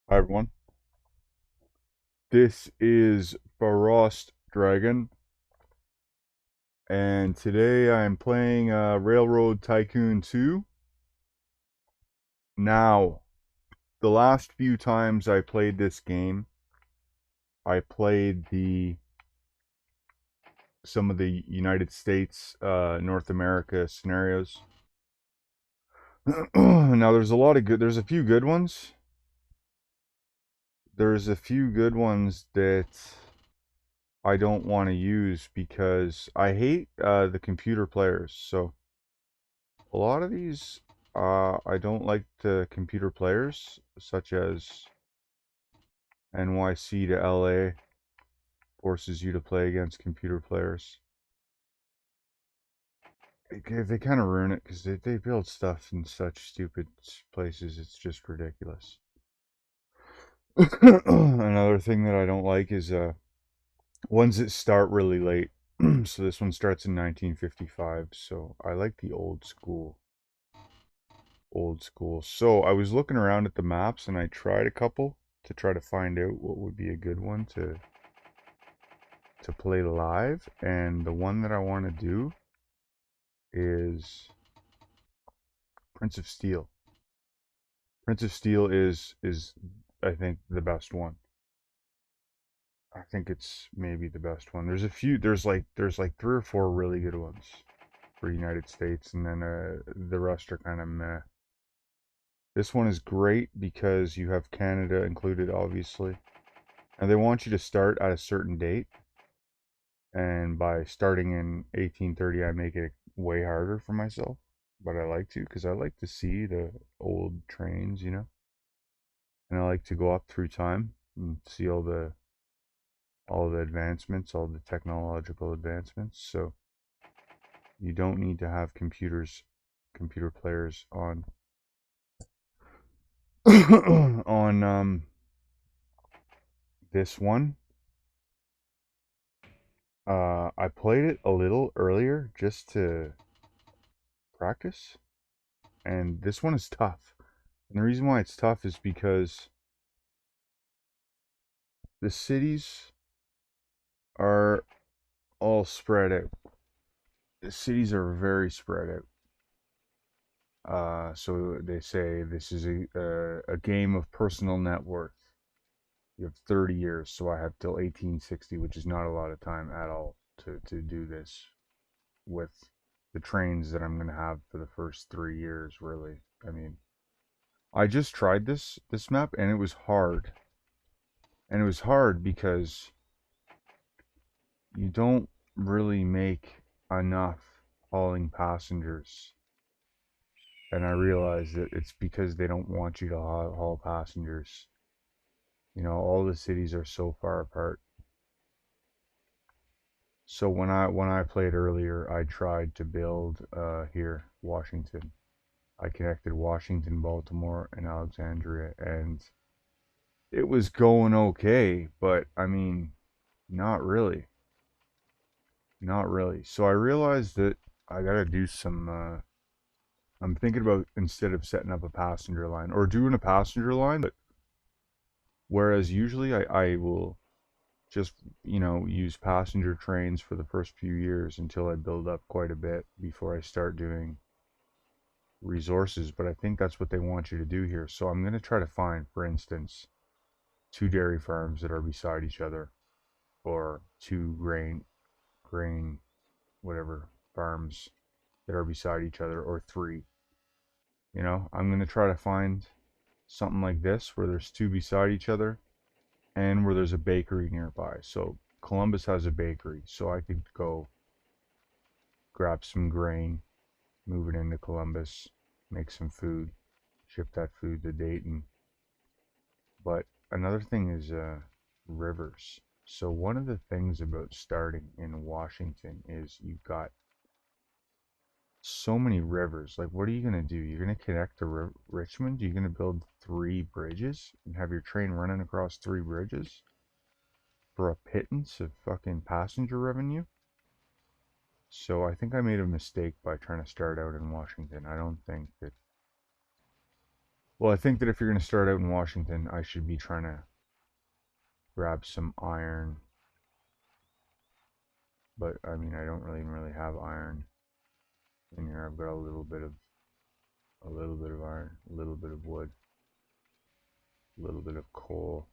Hi everyone. This is Frost Dragon, and today I'm playing Railroad Tycoon 2. Now, the last few times I played this game, I played the some of the United States, North America scenarios. Now, there's a few good ones. There's a few good ones that I don't want to use because I hate the computer players. So a lot of these, I don't like the computer players, such as NYC to LA forces you to play against computer players. They kind of ruin it because they build stuff in such stupid places. It's just ridiculous. Another thing that I don't like is ones that start really late. So this one starts in 1955. So I like the old school. Old school. So I was looking around at the maps and I tried a couple to try to find out what would be a good one to play live. And the one that I want to do is Prince of Steel. Prince of Steel is I think the best one. I think it's maybe the best one. There's like three or four really good ones for United States, and then the rest are kind of meh. This one is great because you have Canada included, obviously. And they want you to start at a certain date. And by starting in 1830, I make it way harder for myself. But I like to because I like to see the old trains. And I like to go up through time and see all the advancements, all the technological advancements. So you don't need to have computer players on on this one. I played it a little earlier just to practice, and this one is tough. And the reason why it's tough is because the cities are all spread out. The cities are very spread out. So they say this is a game of personal net worth. You have 30 years, so I have till 1860, which is not a lot of time at all to do this with the trains that I'm going to have for the first 3 years, really. I mean, I just tried this map and it was hard. And it was hard because you don't really make enough hauling passengers. And I realized that it's because they don't want you to haul passengers. All the cities are so far apart. So when I played earlier, I tried to build here, Washington. I connected Washington, Baltimore, and Alexandria, and it was going okay, but I mean, not really. Not really. So I realized that I gotta do some. I'm thinking about instead of setting up a passenger line or doing a passenger line, but whereas usually I will just use passenger trains for the first few years until I build up quite a bit before I start doing resources. But I think that's what they want you to do here. So I'm gonna try to find, for instance, two dairy farms that are beside each other, or two grain whatever farms that are beside each other, or three. I'm going to try to find something like this where there's two beside each other and where there's a bakery nearby. So Columbus has a bakery, so I could go grab some grain, move it into Columbus, make some food, ship that food to Dayton. But another thing is rivers. So one of the things about starting in Washington is you've got so many rivers. Like, what are you gonna do? You're gonna connect to Richmond? You're gonna build three bridges and have your train running across three bridges for a pittance of fucking passenger revenue? So I think I made a mistake by trying to start out in Washington. I don't think that Well, I think that if you're going to start out in Washington, I should be trying to grab some iron. But I mean, I don't really have iron in here. I've got a little bit of iron, a little bit of wood, a little bit of coal.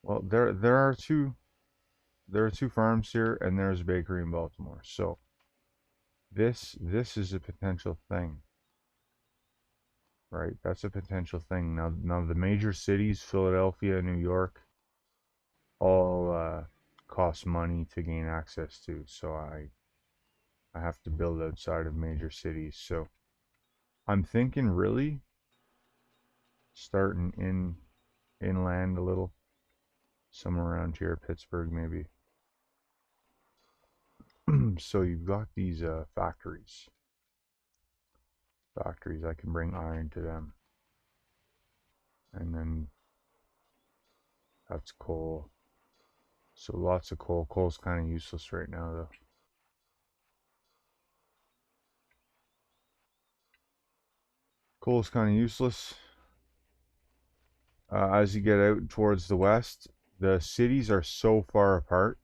Well, there are two farms here, and there's a bakery in Baltimore. So this is a potential thing, right? That's a potential thing. Now the major cities, Philadelphia, New York, all cost money to gain access to. So I have to build outside of major cities. So I'm thinking really starting inland a little, somewhere around here, Pittsburgh maybe. So you've got these factories. I can bring iron to them, and then that's coal. So lots of coal. Coal's kind of useless right now, though. Coal's kind of useless. As you get out towards the west, the cities are so far apart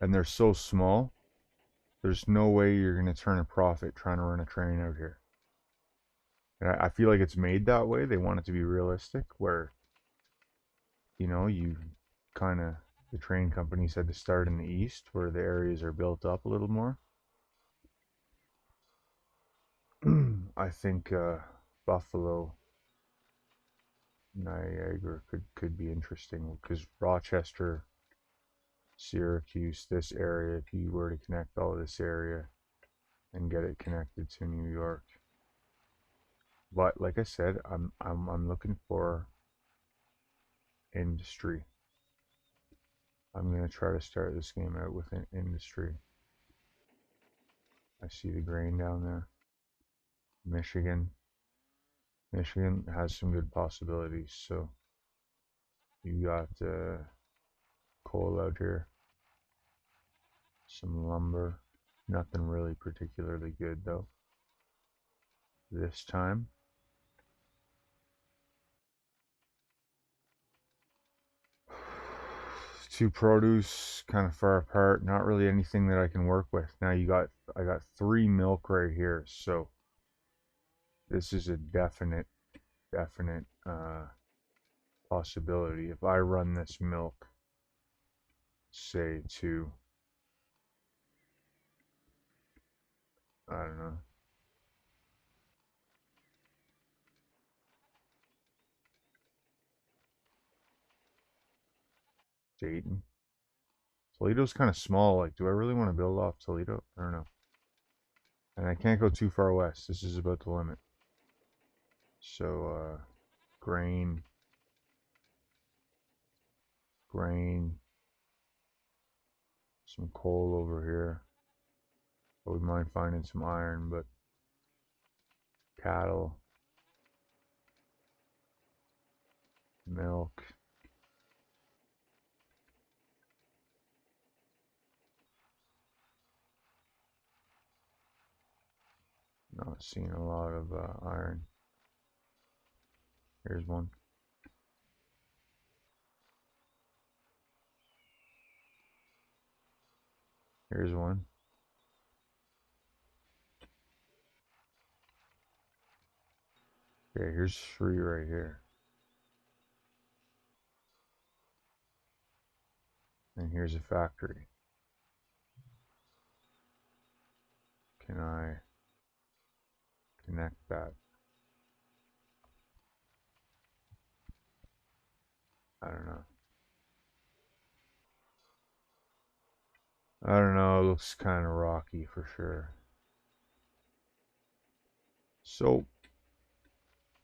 and they're so small. There's no way you're going to turn a profit trying to run a train out here. And I feel like it's made that way. They want it to be realistic, where you kind of the train companies had to start in the east, where the areas are built up a little more. I think Buffalo, Niagara could be interesting because Rochester, Syracuse, this area, if you were to connect all of this area and get it connected to New York. But like I said, I'm looking for industry. I'm gonna try to start this game out with an industry. I see the grain down there. Michigan. Michigan has some good possibilities. So you got coal out here, some lumber. Nothing really particularly good though. This time, two produce kind of far apart. Not really anything that I can work with. Now I got three milk right here. So this is a definite possibility. If I run this milk, say to, I don't know, Dayton. Toledo's kind of small. Like, do I really want to build off Toledo? I don't know. And I can't go too far west. This is about the limit. So, grain, grain, some coal over here. I wouldn't mind finding some iron, but cattle, milk. Not seeing a lot of iron. Here's one. Here's one. Okay, here's three right here. And here's a factory. Can I connect that? I don't know. I don't know. It looks kind of rocky for sure. So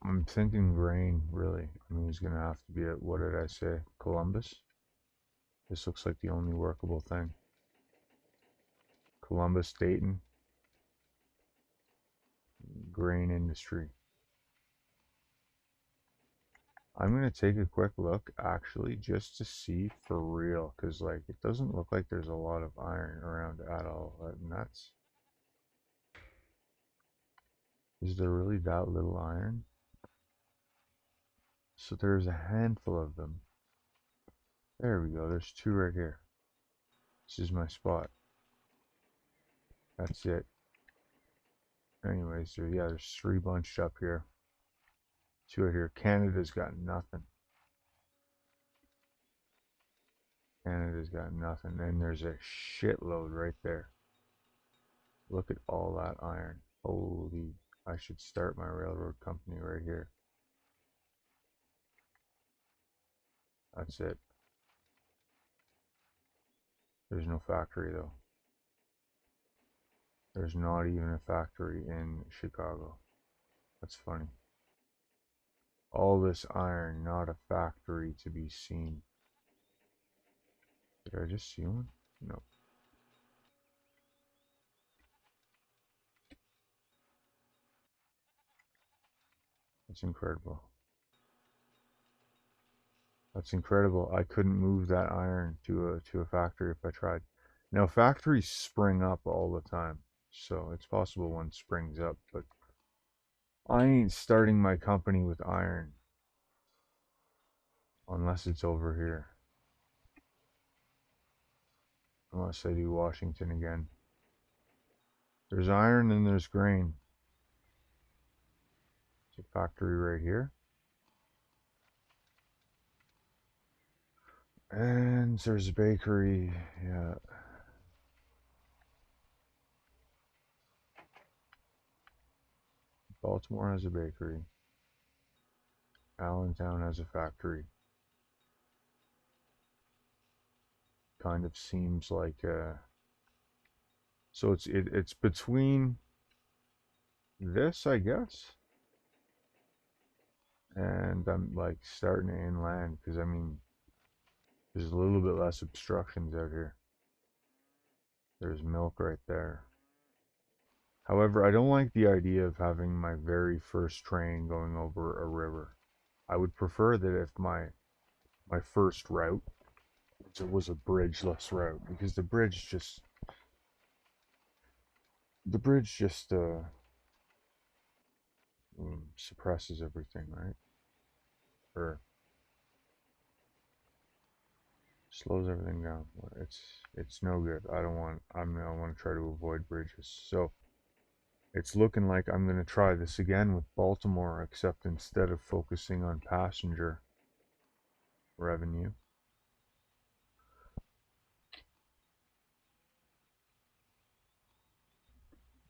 I'm thinking grain, really. I mean, he's going to have to be at, what did I say? Columbus? This looks like the only workable thing. Columbus, Dayton, grain industry. I'm going to take a quick look, actually, just to see for real, because, like, it doesn't look like there's a lot of iron around at all. And that's... Is there really that little iron? So there's a handful of them. There we go. There's two right here. This is my spot. That's it. Anyways, so yeah, there's three bunched up here. Two right here. Canada's got nothing. Canada's got nothing. And there's a shitload right there. Look at all that iron. Holy, I should start my railroad company right here. That's it. There's no factory though. There's not even a factory in Chicago. That's funny. All this iron, not a factory to be seen. Did I just see one? No. That's incredible. That's incredible. I couldn't move that iron to a factory if I tried. Now factories spring up all the time, so it's possible one springs up, but I ain't starting my company with iron unless it's over here. Unless I do Washington again. There's iron and there's grain. There's a factory right here. And there's a bakery. Yeah. Baltimore has a bakery. Allentown has a factory. Kind of seems like so it's between this, I guess, and I'm like starting to inland because I mean there's a little bit less obstructions out here. There's milk right there. However, I don't like the idea of having my very first train going over a river. I would prefer that if my first route was a bridgeless route because the bridge just suppresses everything, right? Or slows everything down. It's no good. I want to try to avoid bridges. So it's looking like I'm going to try this again with Baltimore, except instead of focusing on passenger revenue,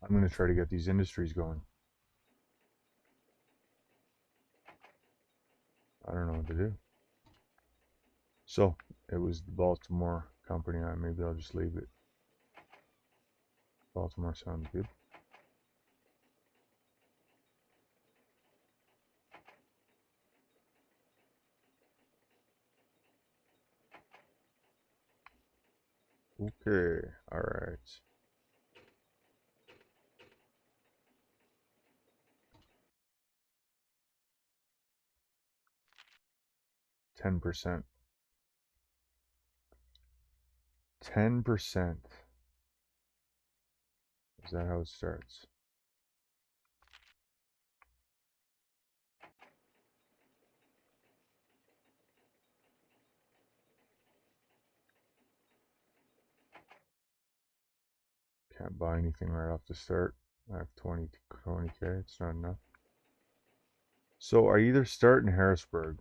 I'm going to try to get these industries going. I don't know what to do. So it was the Baltimore company. Maybe I'll just leave it. Baltimore sounds good. Okay, all right. 10%. 10%. Is that how it starts? Can't buy anything right off the start. I have 20K. It's not enough. So I either start in Harrisburg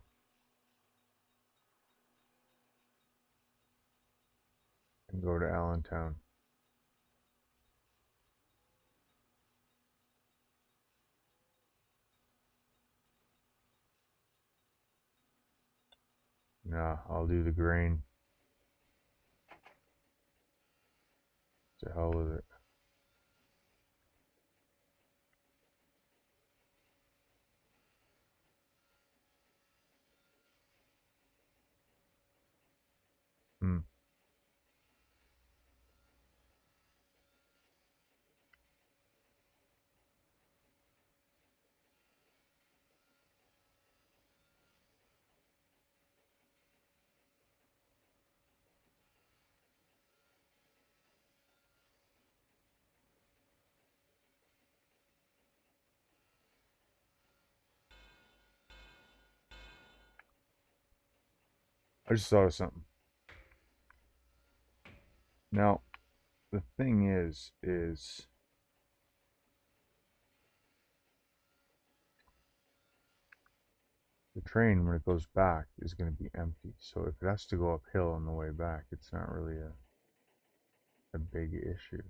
and go to Allentown. Nah, I'll do the grain. To hell with it. Hmm. I just thought of something. Now, the thing is the train, when it goes back, is going to be empty. So if it has to go uphill on the way back, it's not really a big issue.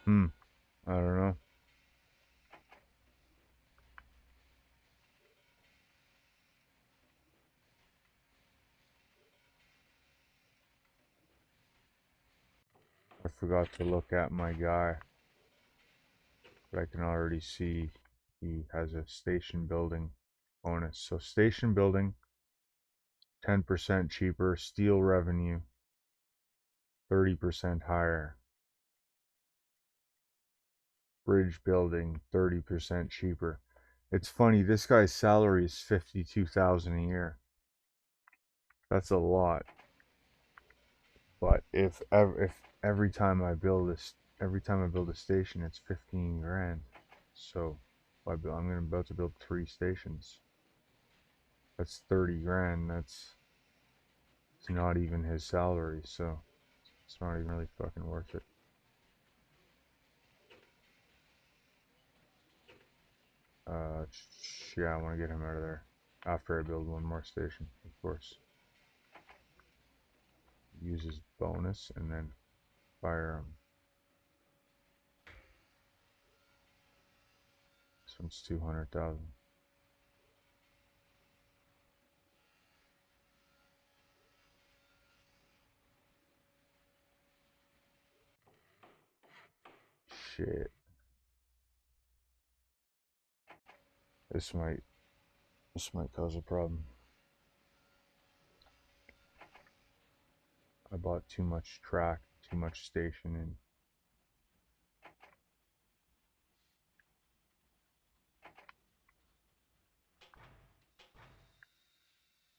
Hmm, I don't know. I forgot to look at my guy, but I can already see he has a station building bonus. So station building, 10% cheaper. Steel revenue, 30% higher. Bridge building, 30% cheaper. It's funny, this guy's salary is 52,000 a year. That's a lot. But if every time I build this, every time I build a station, it's 15 grand. So I'm about to build 3 stations. That's 30 grand. It's not even his salary, so it's not even really fucking worth it. Yeah, I want to get him out of there after I build one more station, of course. Use his bonus and then fire him. This one's 200,000. Shit. This might cause a problem. I bought too much track, too much station, and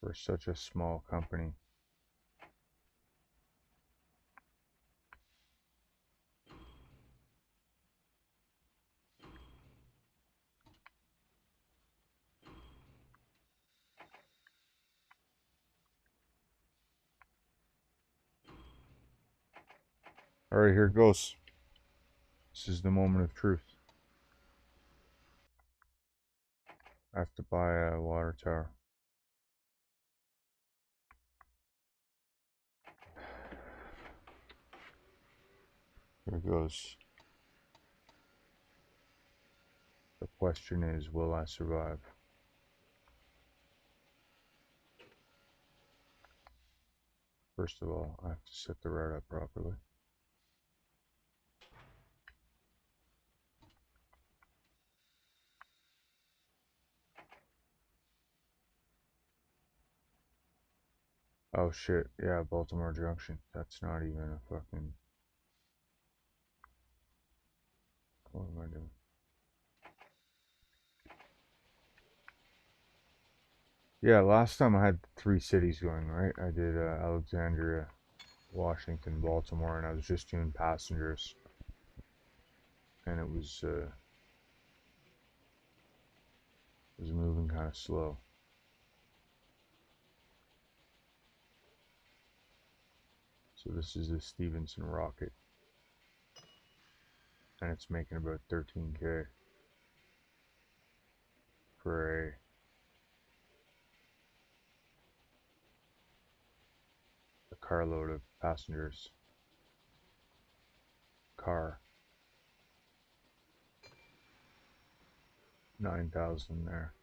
for such a small company. Alright, here it goes. This is the moment of truth. I have to buy a water tower. Here it goes. The question is, will I survive? First of all, I have to set the route up properly. Oh shit, yeah, Baltimore Junction. That's not even a fucking... What am I doing? Yeah, last time I had 3 cities going, right? I did Alexandria, Washington, Baltimore, and I was just doing passengers. And it was moving kind of slow. So this is the Stevenson rocket, and it's making about 13K for a carload of passengers. Car, 9,000 there.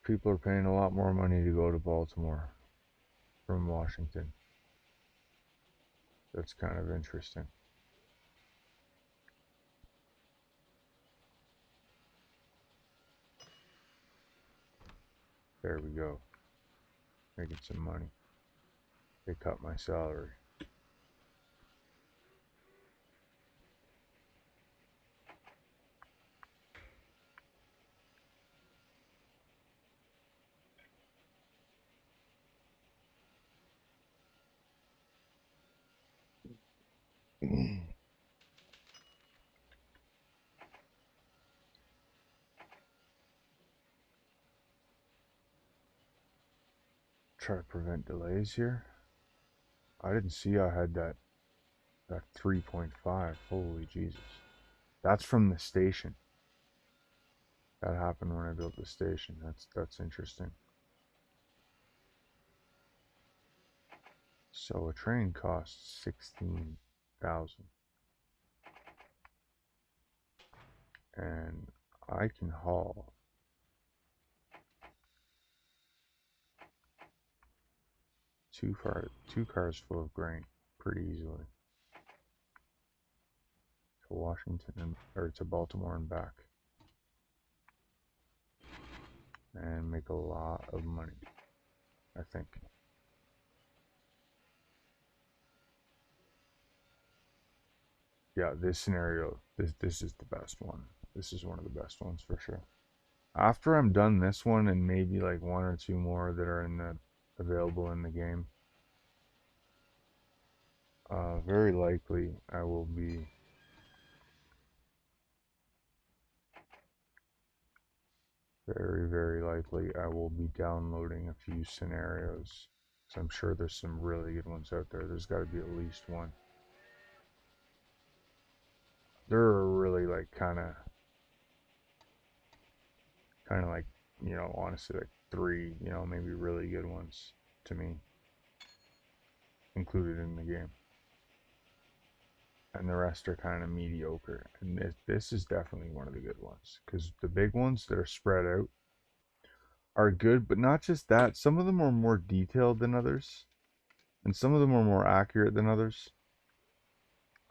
People are paying a lot more money to go to Baltimore. from Washington. That's kind of interesting. There we go. Making some money. They cut my salary. Try to prevent delays here. I didn't see I had that 3.5. Holy Jesus. That's from the station. That happened when I built the station. That's interesting. So a train costs 16,000. And I can haul two cars full of grain pretty easily to Washington or to Baltimore and back, and make a lot of money, I think. Yeah, this scenario, this is the best one. This is one of the best ones for sure. After I'm done this one and maybe like one or two more that are in the available in the game, very likely I will be very likely I will be downloading a few scenarios. So I'm sure there's some really good ones out there. There's got to be at least one. There are really like kind of like, you know, honestly like three, you know, maybe really good ones to me included in the game. And the rest are kind of mediocre. And this is definitely one of the good ones because the big ones that are spread out are good, but not just that. Some of them are more detailed than others, and some of them are more accurate than others.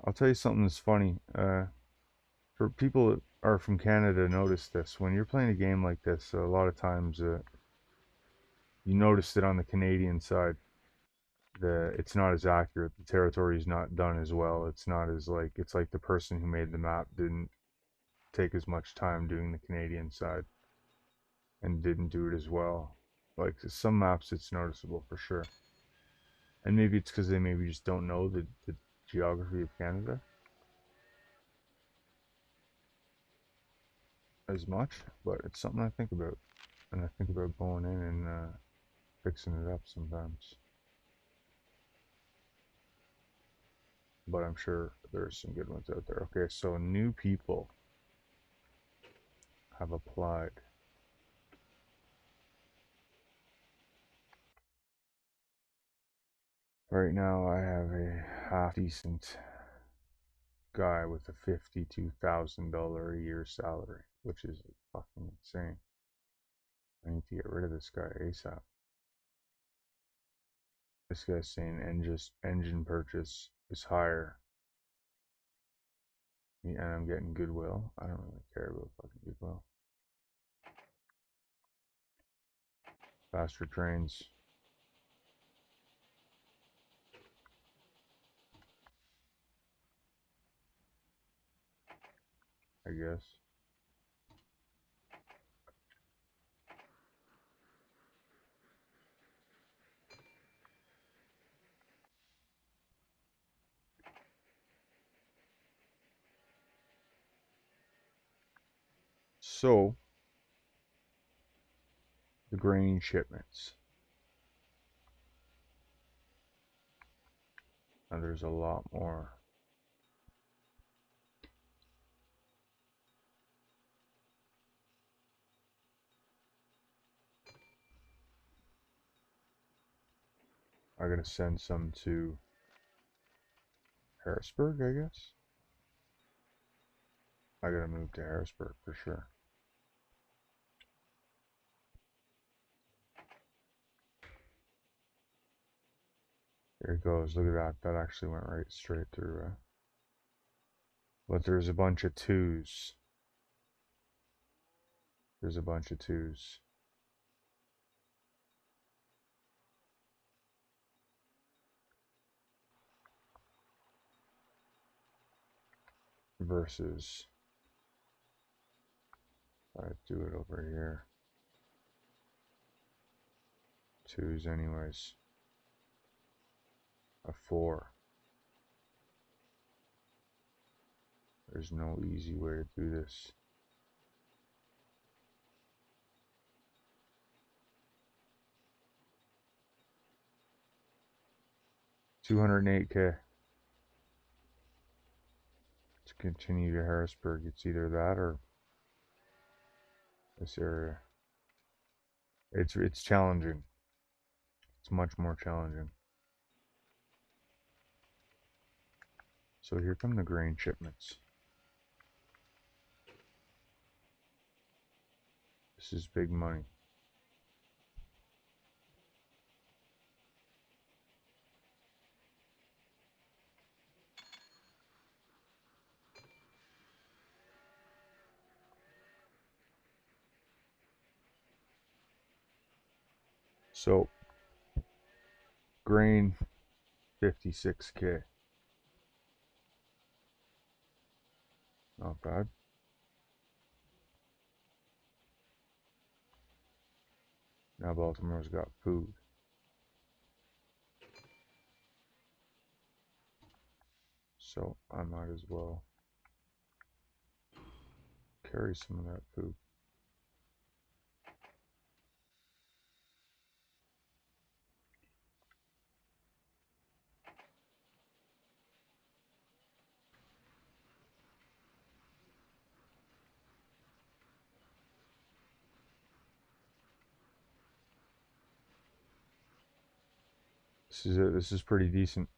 I'll tell you something that's funny. For people that are from Canada, notice this. When you're playing a game like this, a lot of times you notice that on the Canadian side, it's not as accurate. The territory is not done as well. It's not as like it's like the person who made the map didn't take as much time doing the Canadian side and didn't do it as well. Like some maps, it's noticeable for sure. And maybe it's because they maybe just don't know the geography of Canada as much, but it's something I think about. And I think about going in and fixing it up sometimes. But I'm sure there's some good ones out there. Okay, so new people have applied. Right now, I have a half decent guy with a $52,000 a year salary, which is fucking insane. I need to get rid of this guy ASAP. This guy's saying engine purchase is higher. And I'm getting goodwill. I don't really care about fucking goodwill. Faster trains. I guess. So, the grain shipments. Now there's a lot more. I gotta send some to Harrisburg, I guess. I gotta move to Harrisburg for sure. There it goes. Look at that. That actually went right straight through. But there's a bunch of twos. There's a bunch of twos. Versus, I do it over here. Twos anyways. A 4. There's no easy way to do this. $208K. To continue to Harrisburg, it's either that or this area. It's challenging. It's much more challenging. So here come the grain shipments. This is big money. So grain 56K. Not bad. Now Baltimore's got food. So I might as well carry some of that food. This is it. This is pretty decent.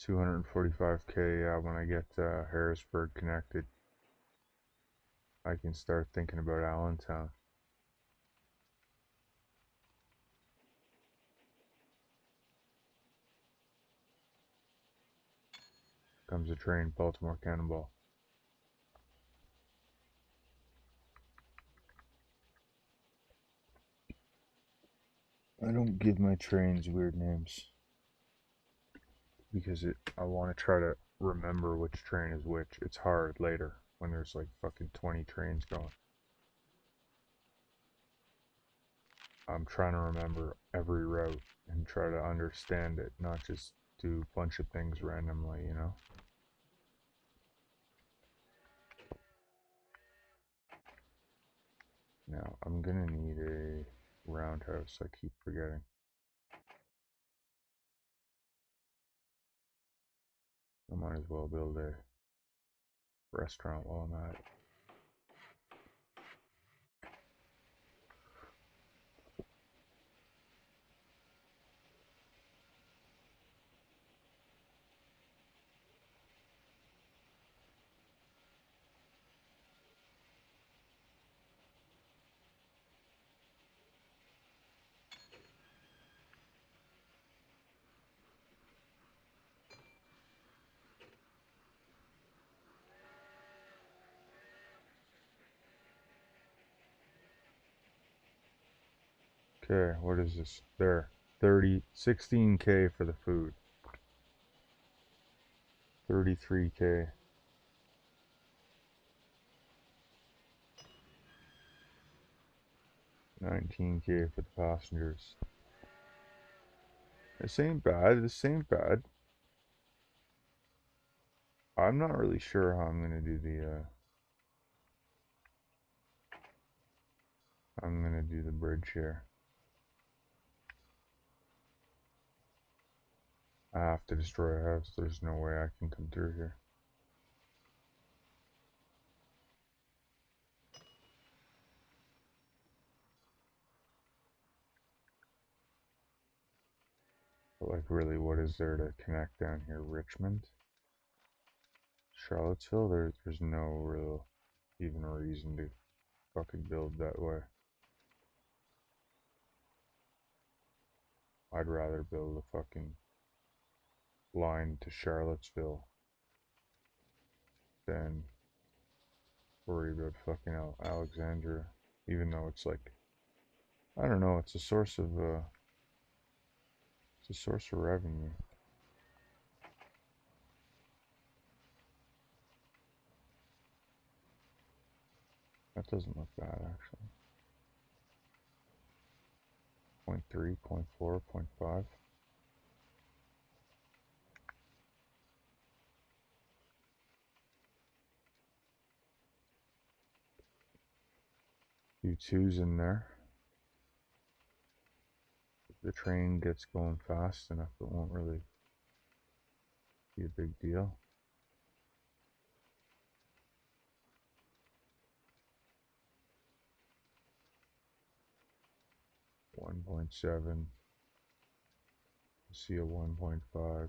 245K. Yeah, when I get Harrisburg connected, I can start thinking about Allentown. Comes a train, Baltimore Cannonball. I don't give my trains weird names because I want to try to remember which train is which. It's hard later when there's like fucking 20 trains going. I'm trying to remember every route and try to understand it, not just do a bunch of things randomly, you know? Now, I'm gonna need a roundhouse, I keep forgetting. I might as well build a restaurant while I'm at it. Okay, what is this? There. 16K for the food. 33K. 19K for the passengers. This ain't bad. This ain't bad. I'm not really sure how I'm gonna do the bridge here. I have to destroy a house. There's no way I can come through here. But like, really, what is there to connect down here? Richmond? Charlottesville? There's no real even reason to fucking build that way. I'd rather build a fucking line to Charlottesville than worry about fucking Alexandria. Even though it's like, I don't know, it's a source of revenue. That doesn't look bad actually. 0.3, 0.4, 0.5. Few twos in there. If the train gets going fast enough, it won't really be a big deal. One point seven. See a 1.5.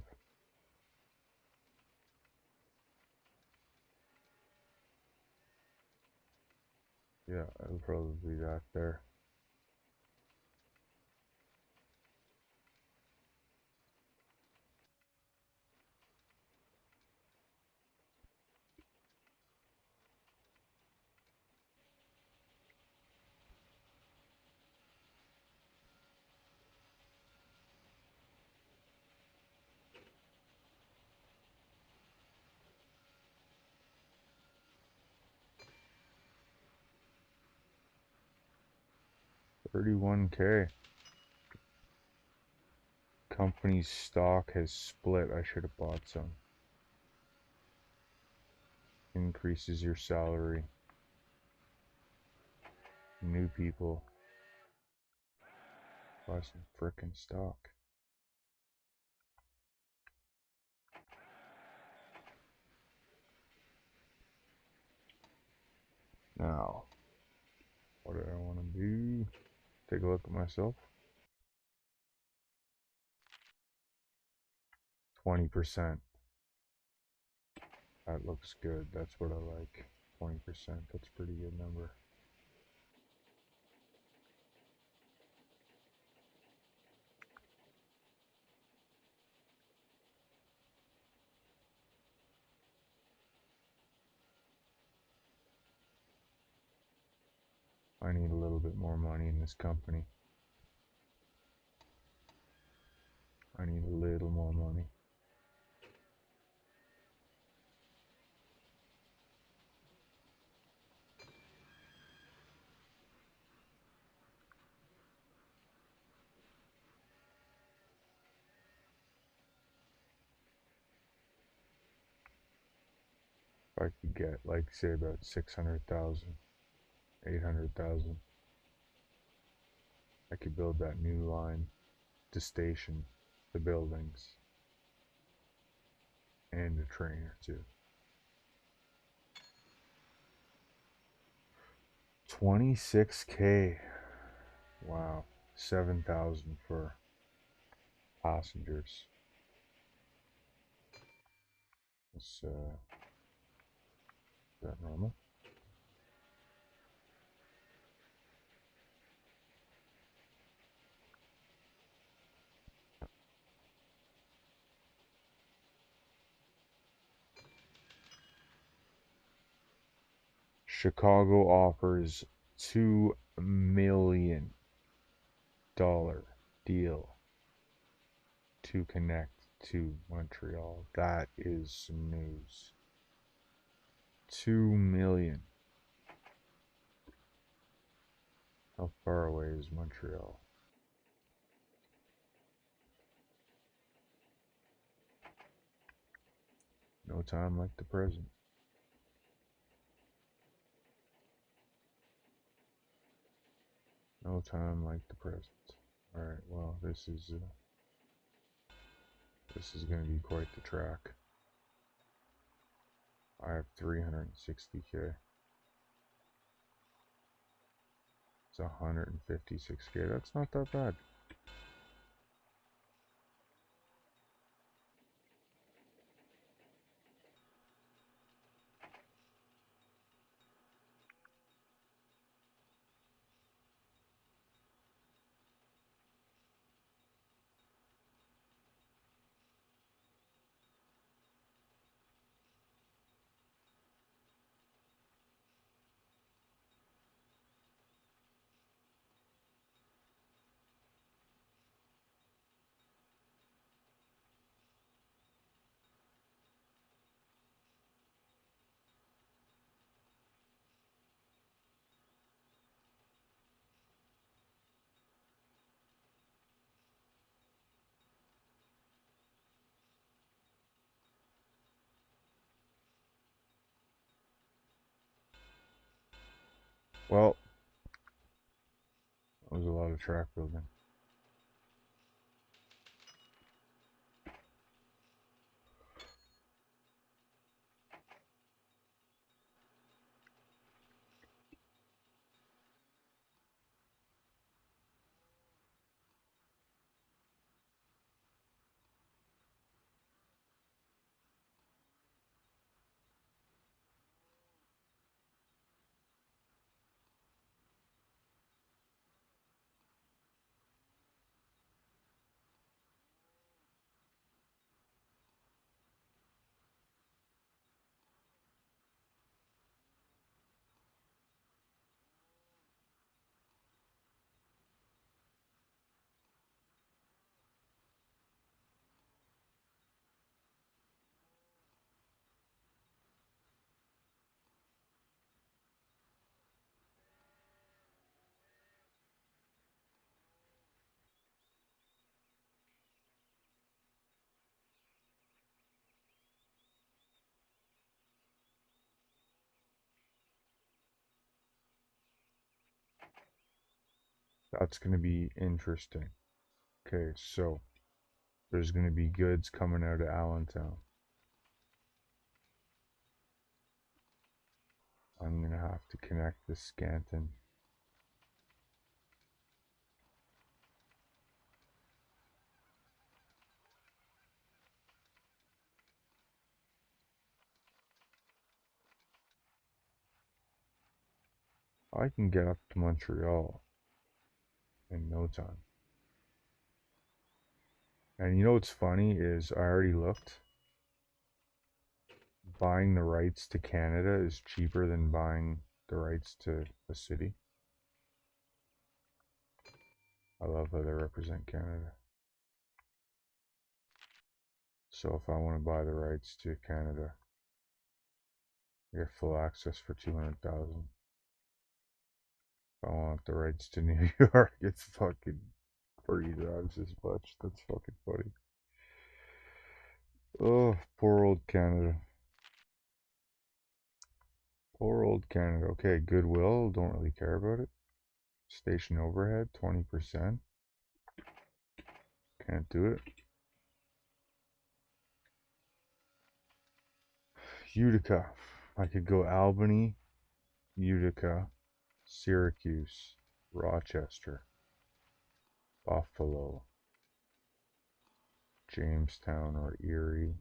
Yeah, it'll probably be that there. $31K. Company's stock has split. I should have bought some. Increases your salary. New people. Buy some frickin' stock. Now, what do I want to do? Take a look at myself. 20%. That looks good. That's what I like. 20%. That's a pretty good number. I need a little bit more money in this company. I need a little more money. If I could get, like, say, about 600,000, 800,000, I could build that new line to station the buildings and a train or two. 26K. Wow. 7,000 for passengers. Is that normal? Chicago offers $2 million deal to connect to Montreal. That is some news. 2 million. How far away is Montreal? No time like the present. No time like the present. All right. Well, this is going to be quite the track. I have 360K. It's 156K. That's not that bad. Well, that was a lot of track building. That's going to be interesting. Okay, so there's going to be goods coming out of Allentown. I'm going to have to connect the Scanton. I can get up to Montreal in no time. And you know what's funny is I already looked. Buying the rights to Canada is cheaper than buying the rights to a city. I love how they represent Canada. So if I want to buy the rights to Canada, I get full access for 200,000. If I want the rights to New York, it's fucking 3 times as much. That's fucking funny. Oh, poor old Canada. Poor old Canada. Okay, Goodwill, don't really care about it. Station overhead, 20%. Can't do it. Utica. I could go Albany, Utica, Syracuse, Rochester, Buffalo, Jamestown or Erie,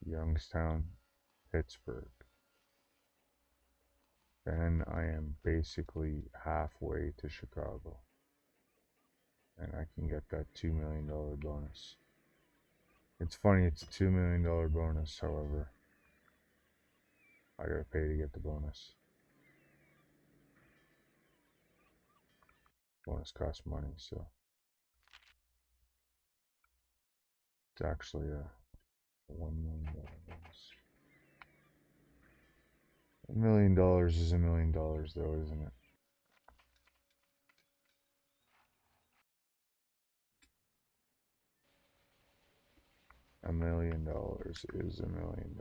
Youngstown, Pittsburgh. Then I am basically halfway to Chicago. And I can get that $2 million bonus. It's funny, it's a $2 million bonus, however. I gotta pay to get the bonus. Bonus costs money, so it's actually a $1 million bonus. $1 million is $1 million, though, isn't it? $1 million is $1 million.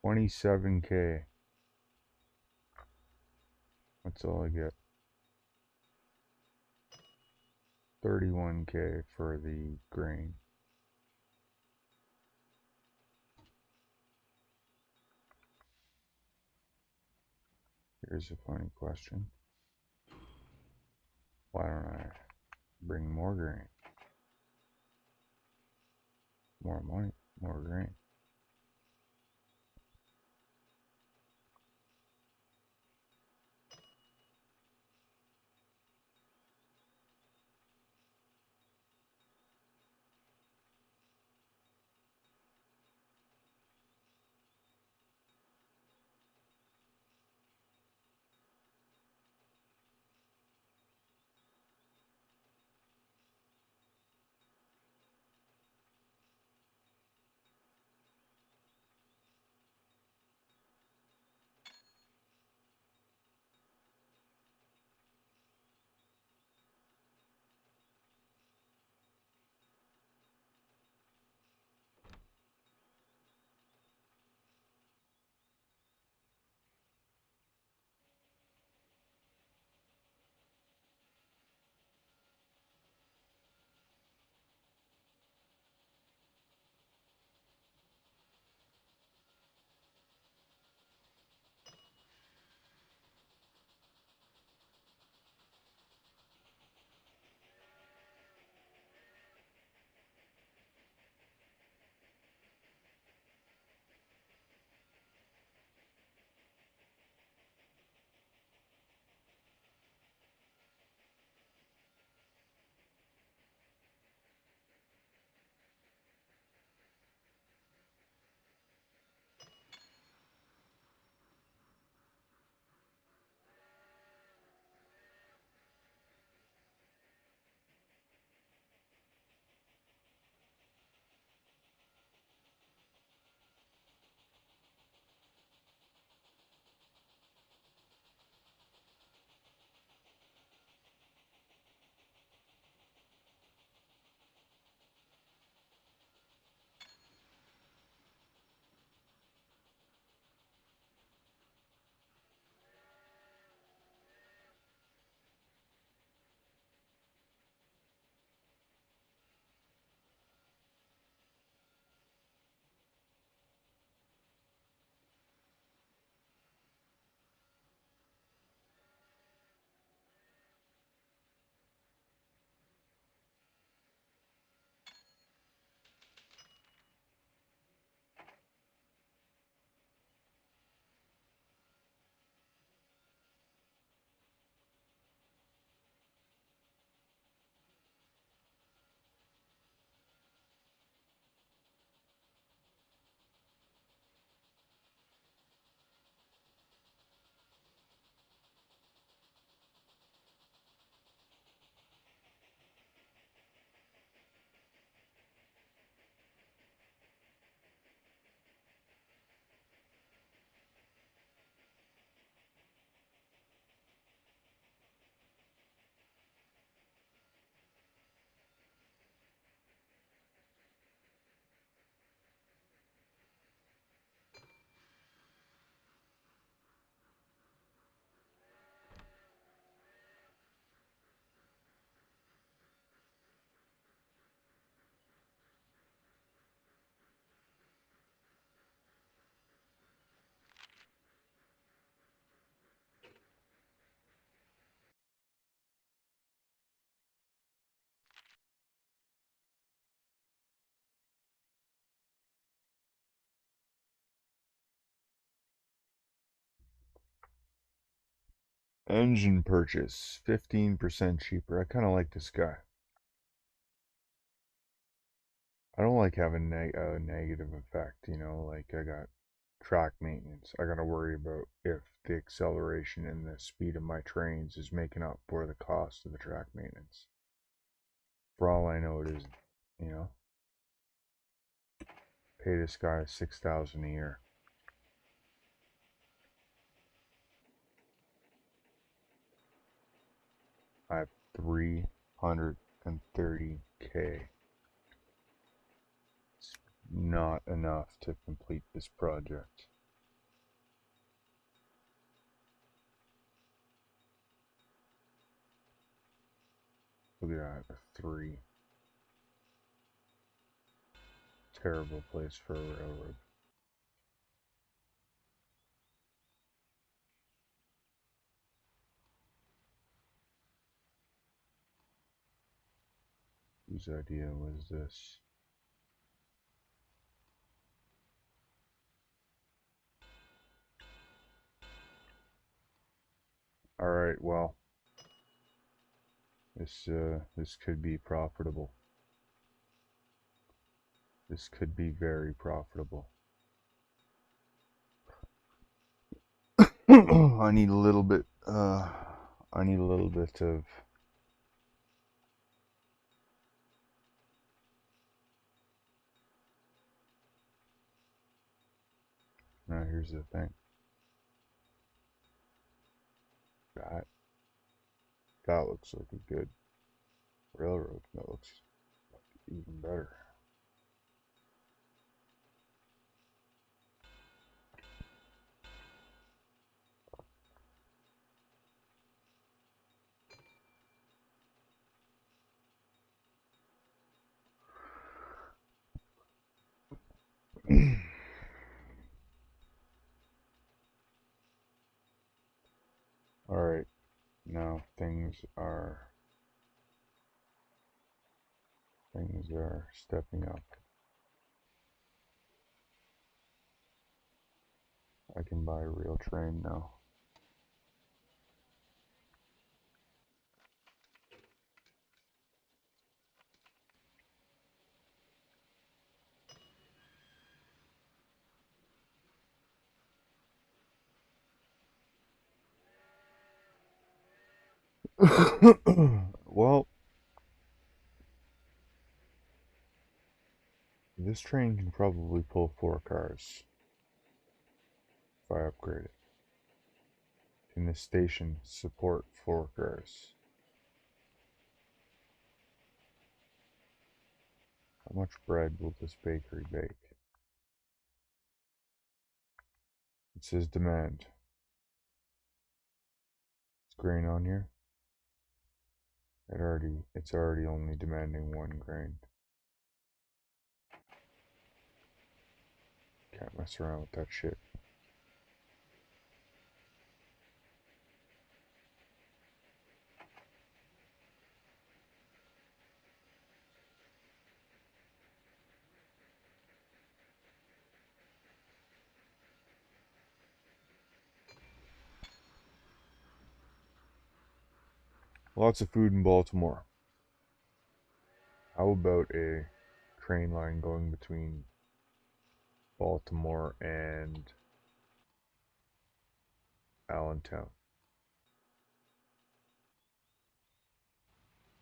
27K. That's all I get. 31K for the grain. Here's a funny question. Why don't I bring more grain? More money, more grain. Engine purchase, 15% cheaper. I kind of like this guy. I don't like having a negative effect, like I got track maintenance. I got to worry about if the acceleration and the speed of my trains is making up for the cost of the track maintenance. For all I know, it isn't. You know, pay this guy 6,000 a year. I have 330K. It's not enough to complete this project. Look at that, a 3. Terrible place for a railroad. Whose idea was this? Alright, well, this could be profitable. This could be very profitable. I need a little bit of now here's the thing. That looks like a good railroad. That looks even better. Alright, now things are stepping up. I can buy a real train now. Well, this train can probably pull 4 cars if I upgrade it. Can this station support 4 cars? How much bread will this bakery bake? It says demand. Is grain on here? It's already only demanding 1 grain. Can't mess around with that shit. Lots of food in Baltimore. How about a train line going between Baltimore and Allentown?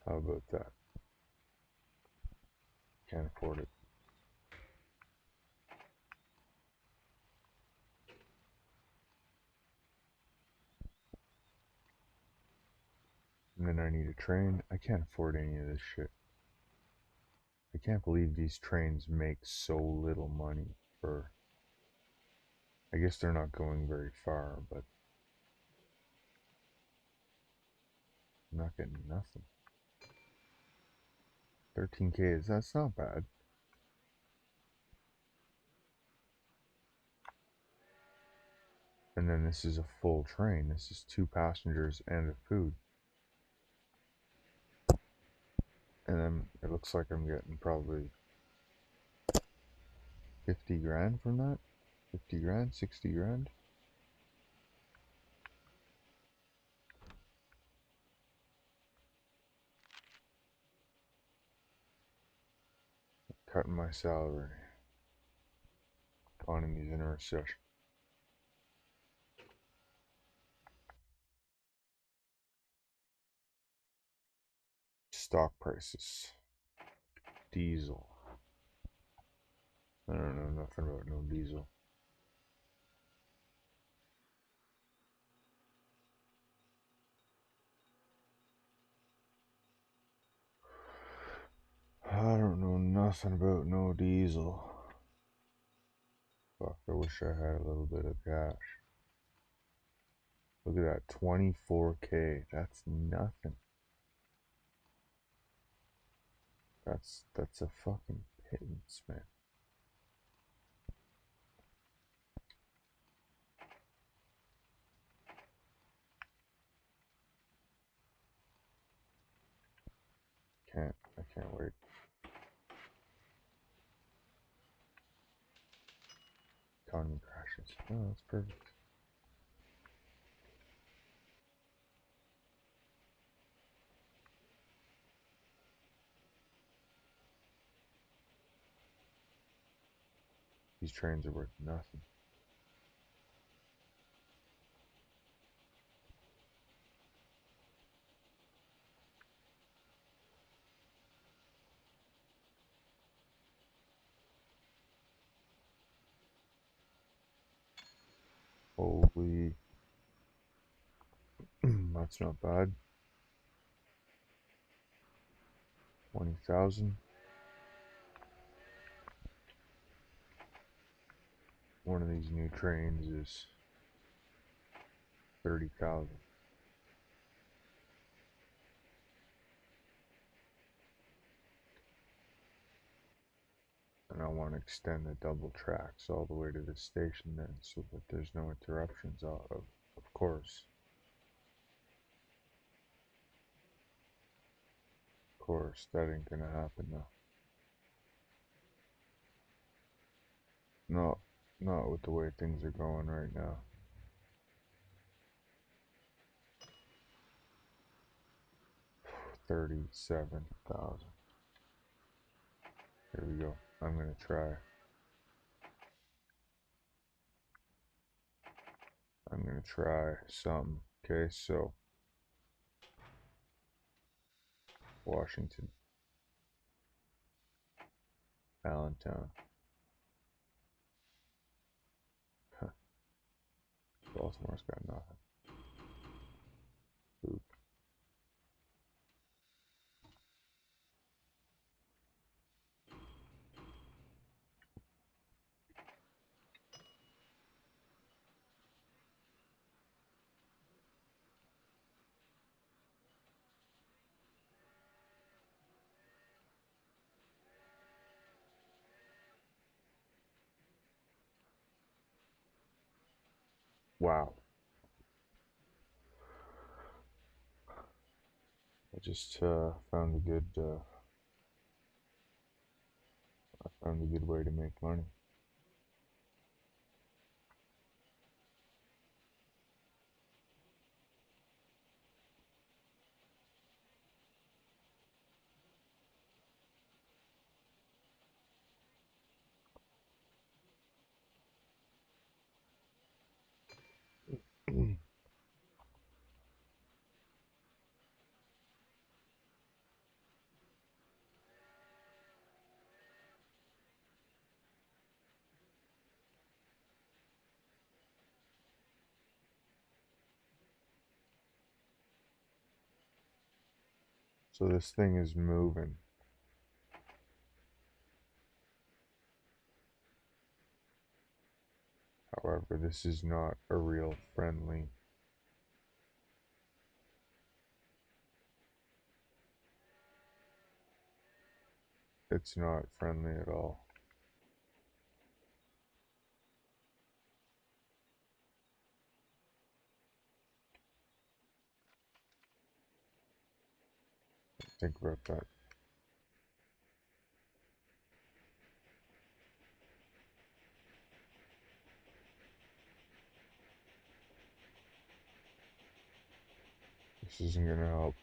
How about that? Can't afford it. And then I need a train. I can't afford any of this shit. I can't believe these trains make so little money for... I guess they're not going very far, but I'm not getting nothing. 13K, that's not bad. And then this is a full train. This is 2 passengers and a food. And then it looks like I'm getting probably 50 grand from that. 50 grand, 60 grand. Cutting my salary. Economy's in a recession. Stock prices. Diesel. I don't know nothing about no diesel. I don't know nothing about no diesel. Fuck, I wish I had a little bit of cash. Look at that, 24K. That's nothing. That's a fucking pittance, man. I can't wait. Economy crashes. Oh, that's perfect. These trains are worth nothing. Holy, that's not bad. 20,000. One of these new trains is 30,000. And I want to extend the double tracks all the way to the station then, so that there's no interruptions. Of course, that ain't gonna happen though. No, not with the way things are going right now. 37,000. Here we go. I'm gonna try. I'm gonna try something. Okay, so Washington, Allentown, huh. Baltimore's got nothing. Oop. Wow. I just found a good way to make money. So this thing is moving. However, this is not a real friendly. It's not friendly at all. Think about that. This isn't gonna help.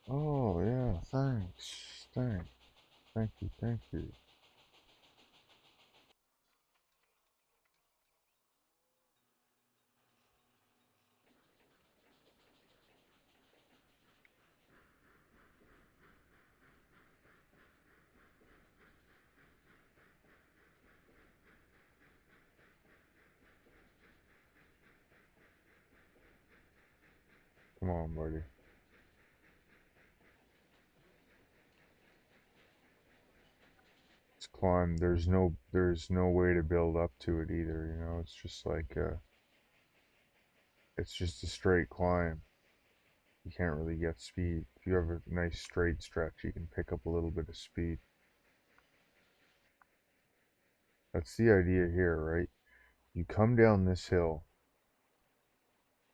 Oh yeah, thanks. Thank you. on, buddy. Let's climb. There's no way to build up to it either, you know. It's just like it's just a straight climb. You can't really get speed. If you have a nice straight stretch, you can pick up a little bit of speed. That's the idea here, right? You come down this hill,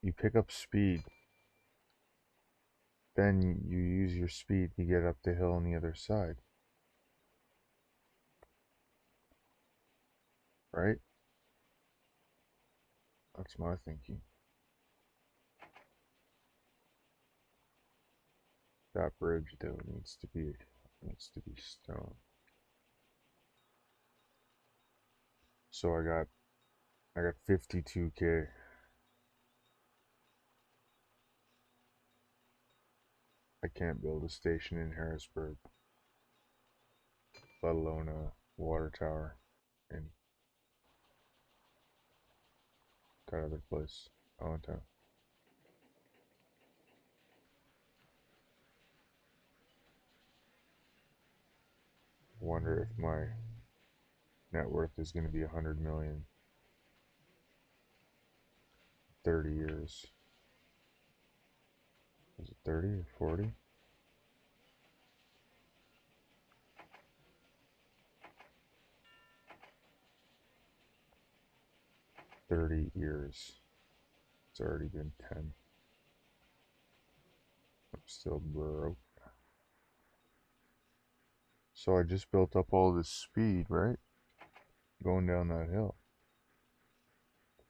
you pick up speed, then you use your speed to get up the hill on the other side, right? That's my thinking. That bridge though needs to be stone. So I got 52K. I can't build a station in Harrisburg, let alone a water tower in that other place, Allentown. Wonder if my net worth is going to be 100 million 30 years. Is it 30 or 40? 30 years. It's already been 10. I'm still broke. So I just built up all this speed, right? Going down that hill.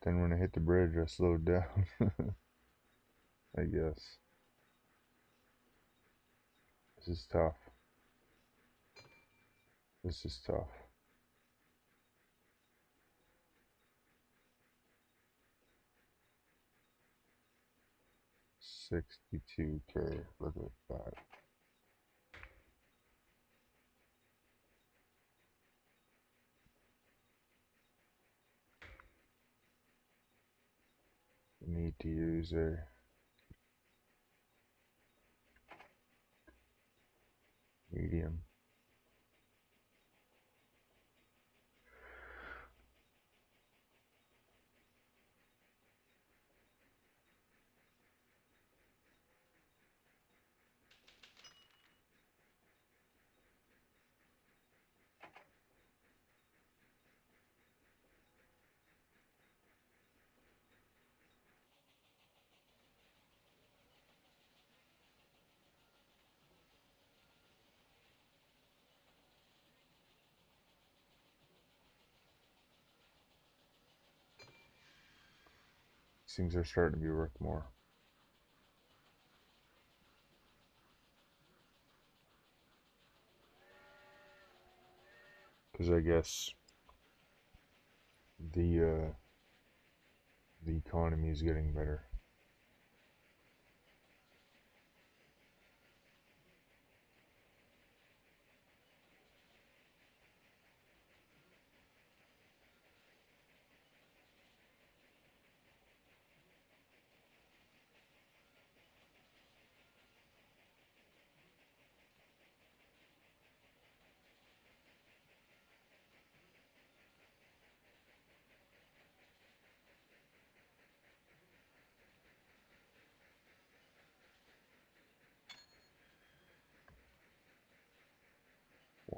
Then when I hit the bridge, I slowed down. I guess. This is tough. This is tough. 62K. Look at that. Need to use a medium. These things are starting to be worth more. Because I guess the the economy is getting better.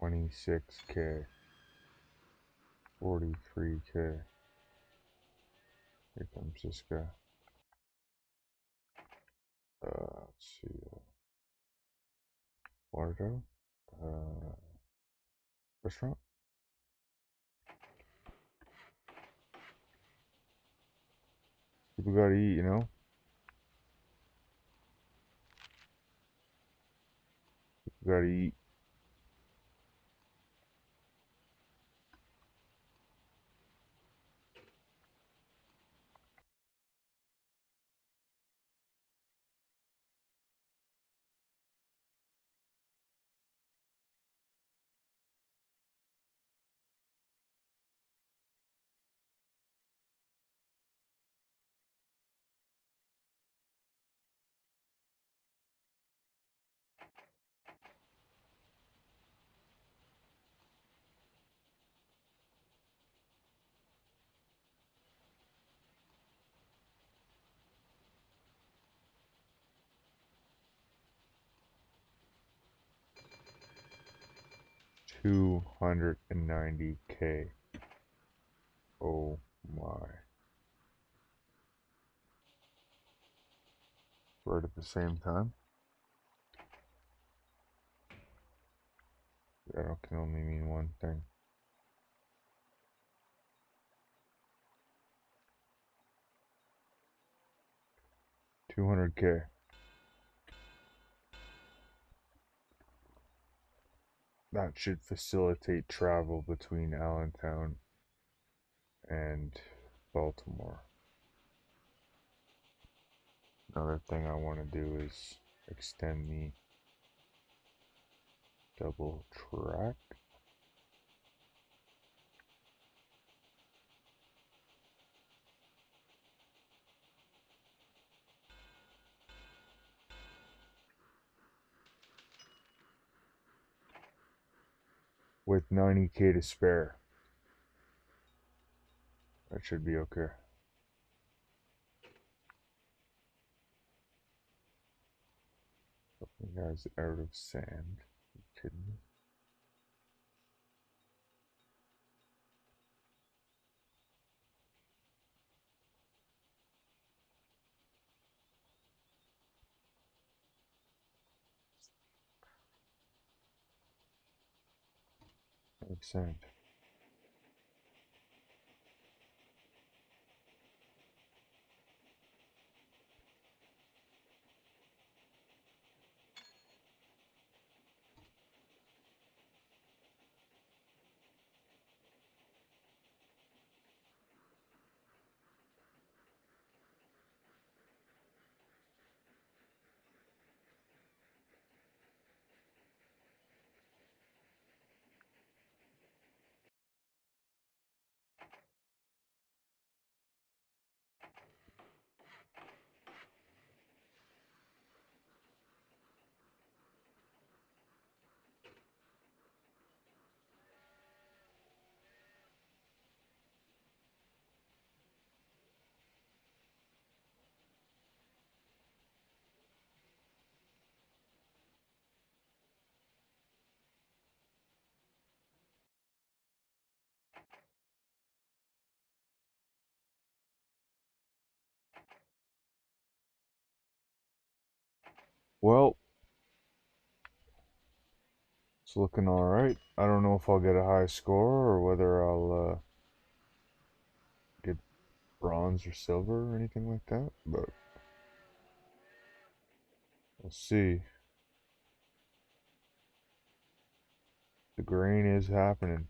$26K. $43K. Here comes this guy. Let's see. Water tower? Restaurant? People gotta eat, you know? People gotta eat. 290K. Oh my. Right at the same time? That can only mean one thing. 200K. That should facilitate travel between Allentown and Baltimore. Another thing I want to do is extend the double track. With 90K to spare. That should be okay. You guys out of sand. Are you kidding me? Out of sand. Well, it's looking alright. I don't know if I'll get a high score or whether I'll get bronze or silver or anything like that, but we'll see. The grain is happening.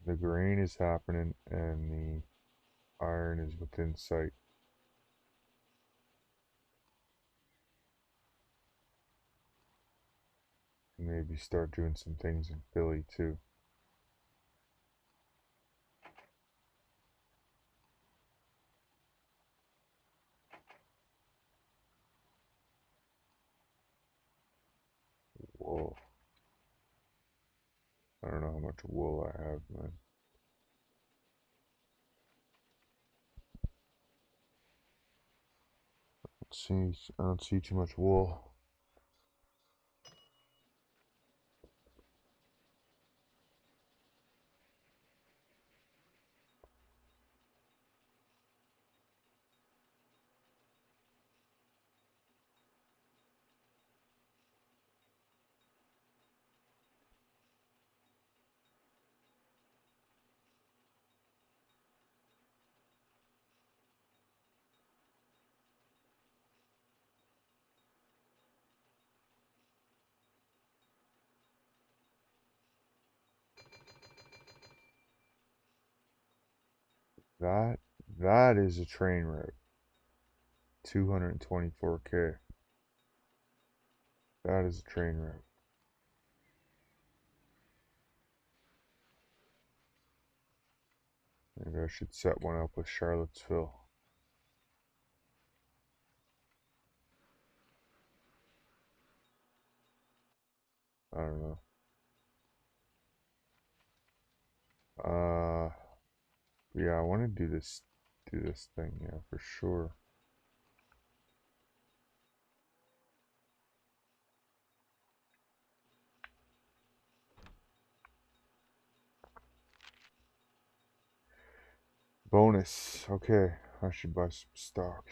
The grain is happening and the iron is within sight. Maybe start doing some things in Philly too. Whoa. I don't know how much wool I have, man. Let's see. I don't see too much wool. That that is a train route. 224K. That is a train route. Maybe I should set one up with Charlottesville. I don't know. Uh, yeah, I want to do this thing, yeah, for sure. bonus. Okay, I should buy some stock.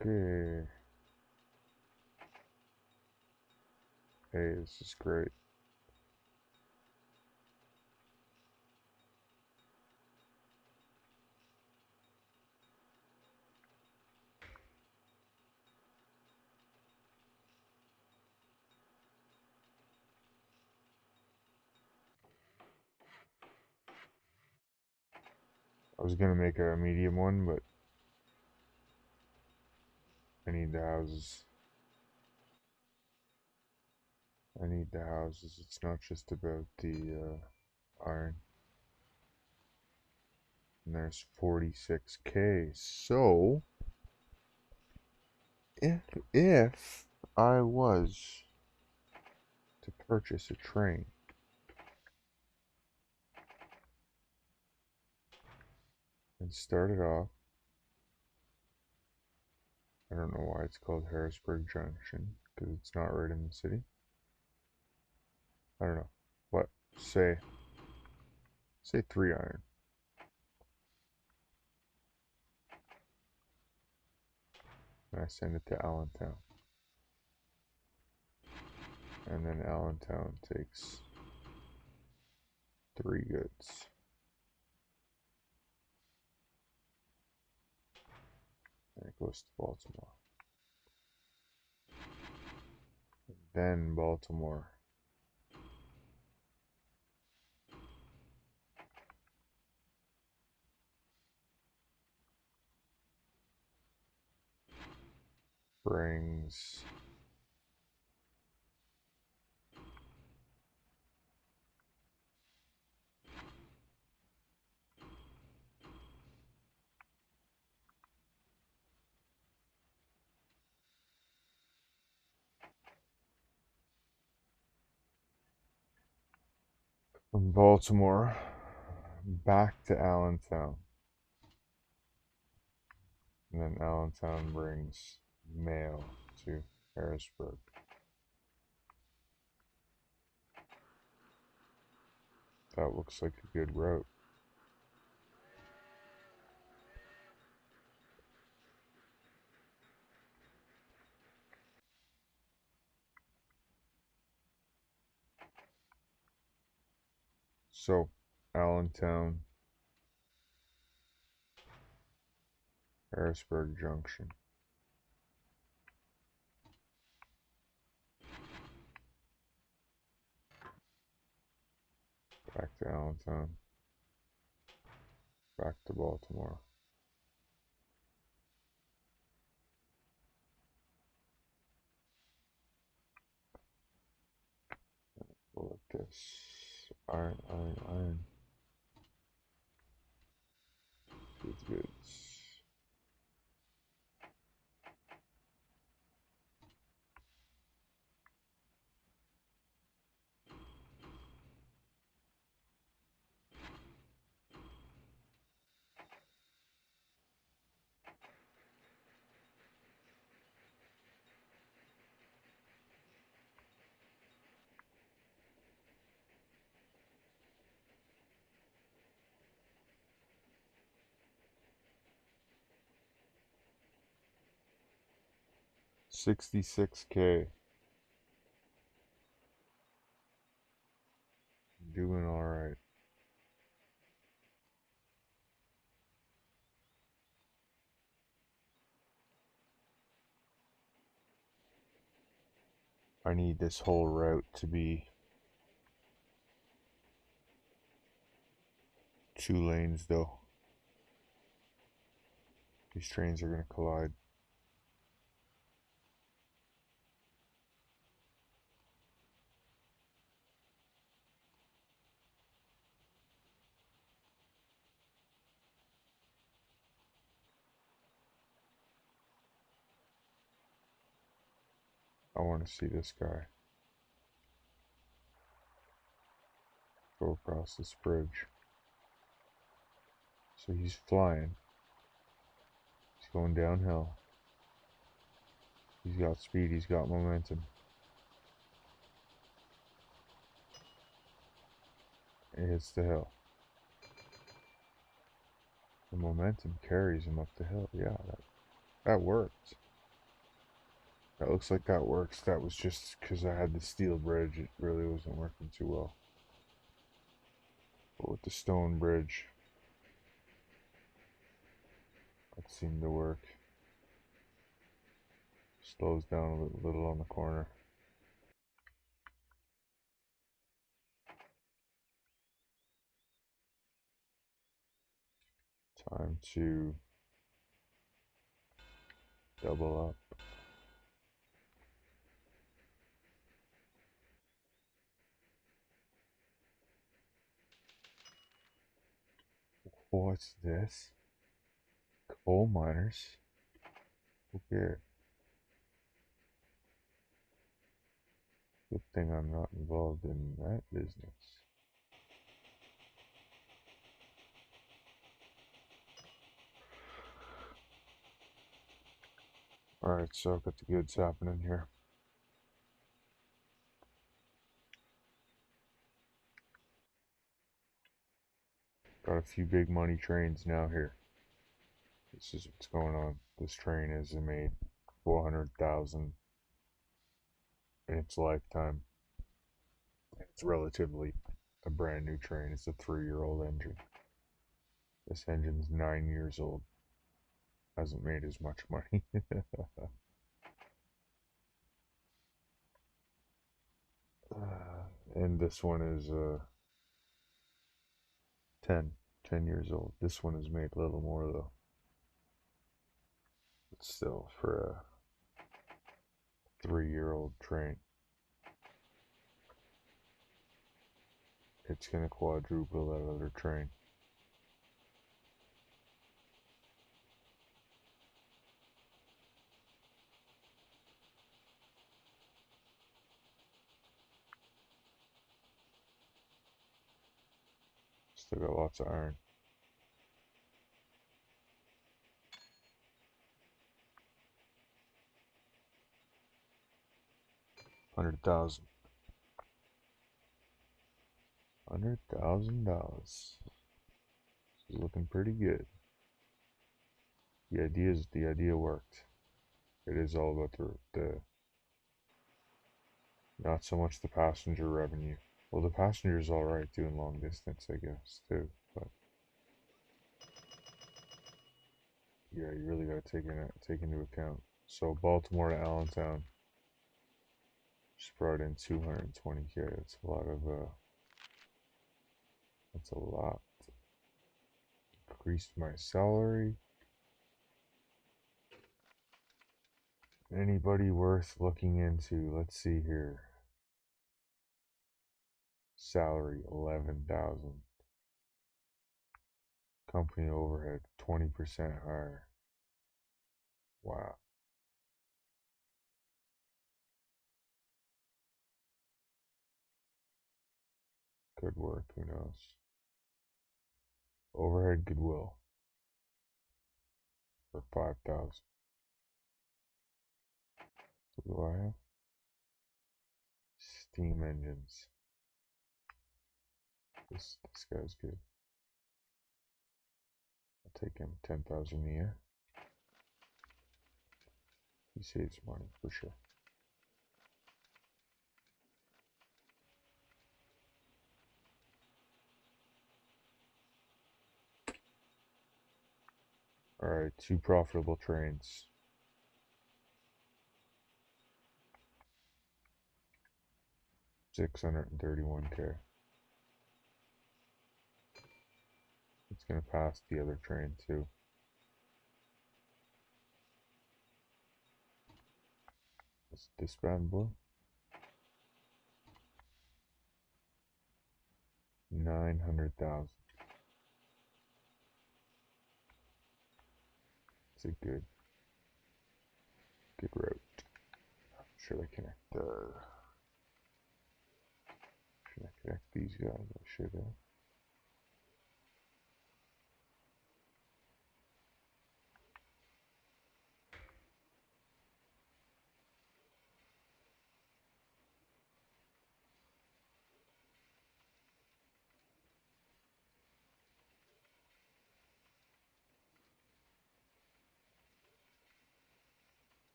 Okay. Hey, this is great. I was gonna make a medium one, but I need the houses. I need the houses. It's not just about the iron. And there's 46k. So if I was to purchase a train and start it off, I don't know why it's called Harrisburg Junction, because it's not right in the city. I don't know. What? Say 3 iron. And I send it to Allentown. And then Allentown takes 3 goods. And it goes to Baltimore. Then Baltimore brings from Baltimore back to Allentown. And then Allentown brings mail to Harrisburg. That looks like a good route. So, Allentown, Harrisburg Junction. Back to Allentown. Back to Baltimore. Go like this. Iron, iron, iron. Goods, goods. 66k. Doing alright. I need this whole route to be 2 lanes though. These trains are going to collide. I want to see this guy go across this bridge. So he's flying. going downhill. He's got speed, he's got momentum. It hits the hill. The momentum carries him up the hill. Yeah, that worked. That looks like that works. That was just because I had the steel bridge. It really wasn't working too well. But with the stone bridge, that seemed to work. Slows down a little on the corner. Time to double up. What's this? Coal miners? Okay. Good thing I'm not involved in that business. Alright, so I've got the goods happening here. Got a few big money trains now here. This is what's going on. This train has made 400,000 in its lifetime. It's relatively a brand new train. It's a 3-year-old engine. This engine's 9 years old. Hasn't made as much money. And this one is 10 years old. This one has made a little more though. But still, for a 3-year-old train, it's gonna quadruple that other train. Still got lots of iron. $100,000. $100,000. This is looking pretty good. The idea worked. It is all about the not so much the passenger revenue. Well, the passenger's all right doing long distance, I guess, too. But yeah, you really got to take into account. So Baltimore to Allentown just brought in 220K. That's a lot of that's a lot. Increased my salary. Anybody worth looking into? Let's see here. Salary 11,000. Company overhead 20% higher. Wow. Good work, who knows? Overhead goodwill for 5,000. What do I have? Steam engines. This guy's good. I'll take him 10,000 a year. He saves money for sure. Alright, 2 profitable trains. $631K. It's gonna pass the other train too. This bad boy. 900,000. It's a good route. Should I connect these guys? I should have.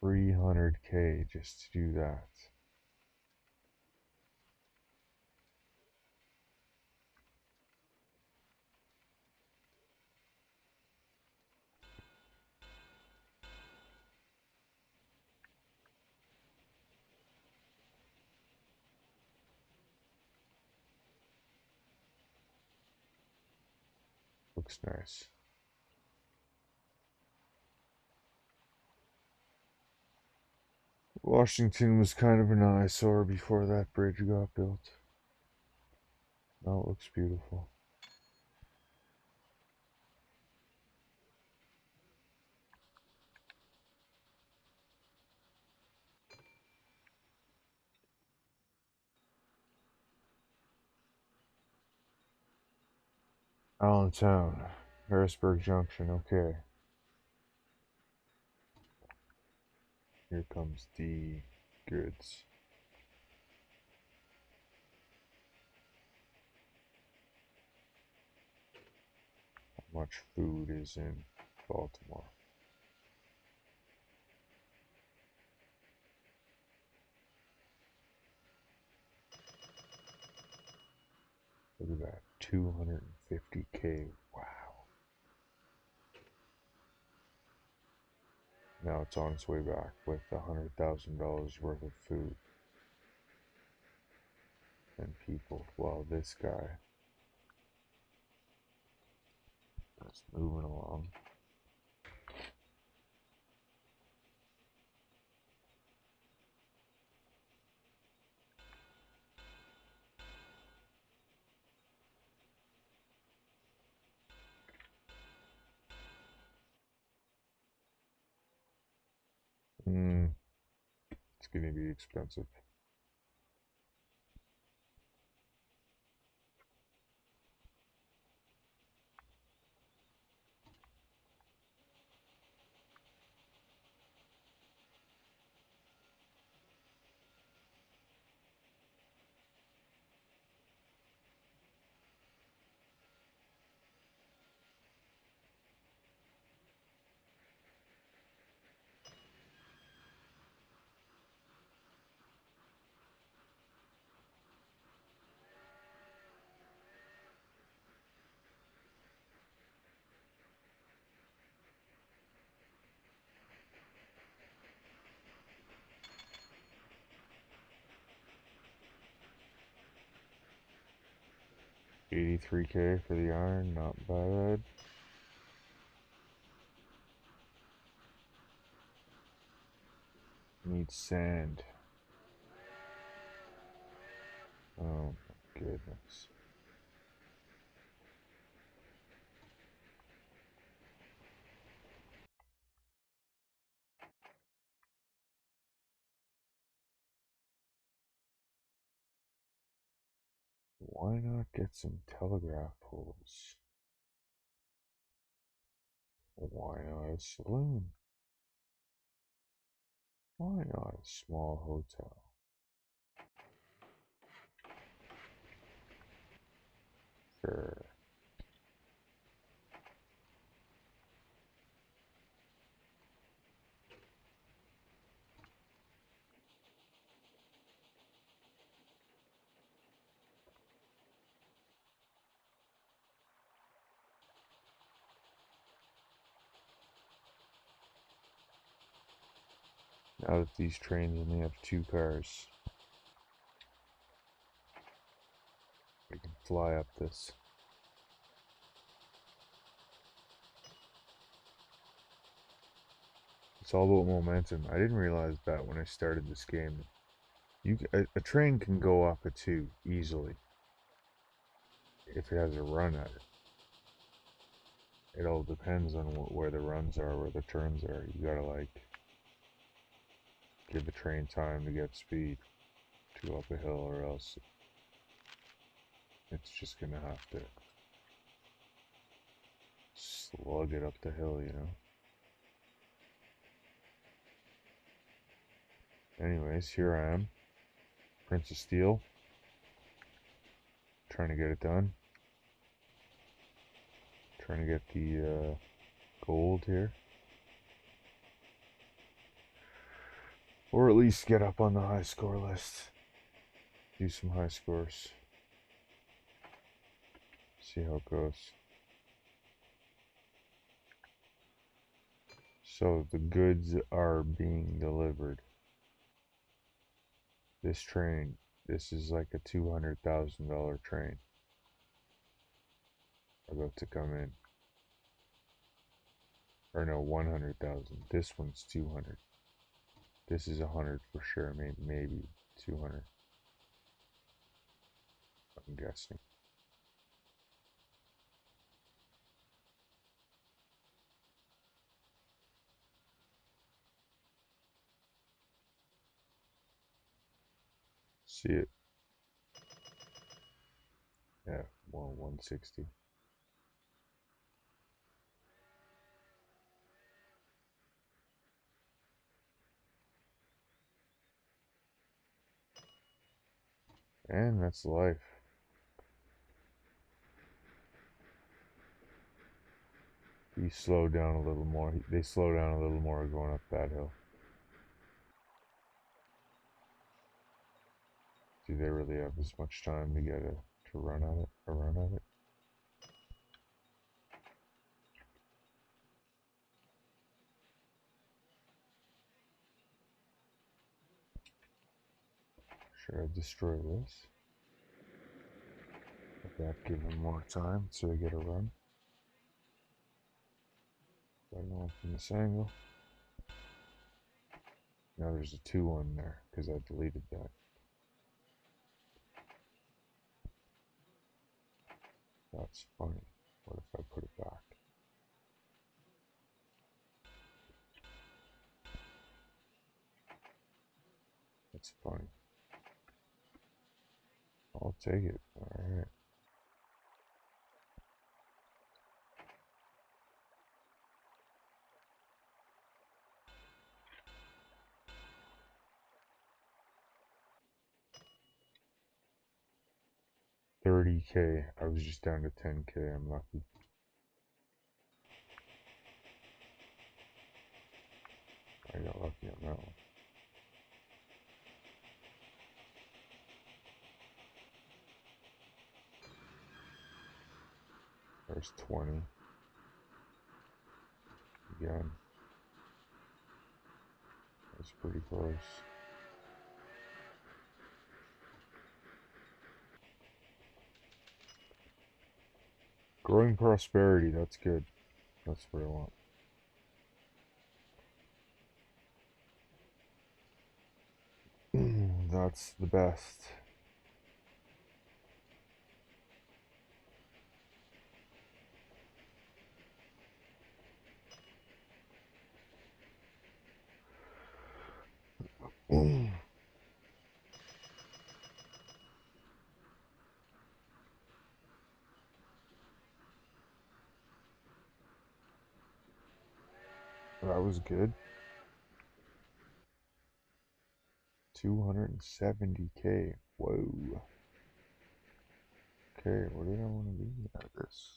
300K just to do that. Looks nice. Washington was kind of an eyesore before that bridge got built. Now it looks beautiful. Allentown, Harrisburg Junction, okay. Here comes the goods. How much food is in Baltimore? Look at that, 250K, wow. Now it's on its way back with $100,000 worth of food and people. While this guy is moving along. It's gonna be expensive. $83K for the iron, not bad. Need sand. Oh my goodness. Why not get some telegraph poles? Why not a saloon? Why not a small hotel? Sure. Now that these trains only have 2 cars, we can fly up this. It's all about momentum. I didn't realize that when I started this game. A train can go up a 2 easily if it has a run at it. It all depends on where the runs are, where the turns are. You gotta like give the train time to get speed to go up a hill, or else it's just gonna have to slug it up the hill, you know. Anyways, here I am, Prince of Steel, trying to get it done. Trying to get the gold here. Or at least get up on the high score list. Do some high scores. See how it goes. So the goods are being delivered. This train, this is like a $200,000 train about to come in. Or no, 100,000. This one's 200. This is 100 for sure, maybe 200. I'm guessing. See it? Yeah, well, 160. And that's life. You slow down a little more. They slow down a little more going up that hill. Do they really have as much time to get to run at it? Or run at it? Should I destroy this? Would that give them more time so they get a run? I don't know from this angle. Now there's a 2-1 there because I deleted that. That's funny. What if I put it back? That's funny. I'll take it. Alright. $30K. I was just down to $10K. I'm lucky. I got lucky on that one. There's 20. Again. That's pretty close. Growing prosperity, that's good. That's what I want. That's the best. That was good. 270K. Whoa. Okay, what did I want to do at this?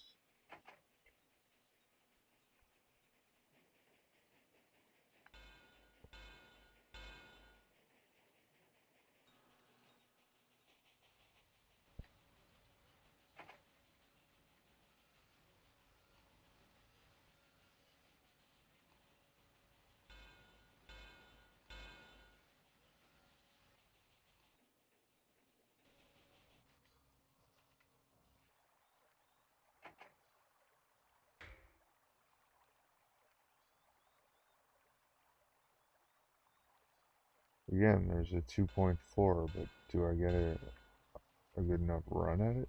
Again, there's a 2.4, but do I get a good enough run at it?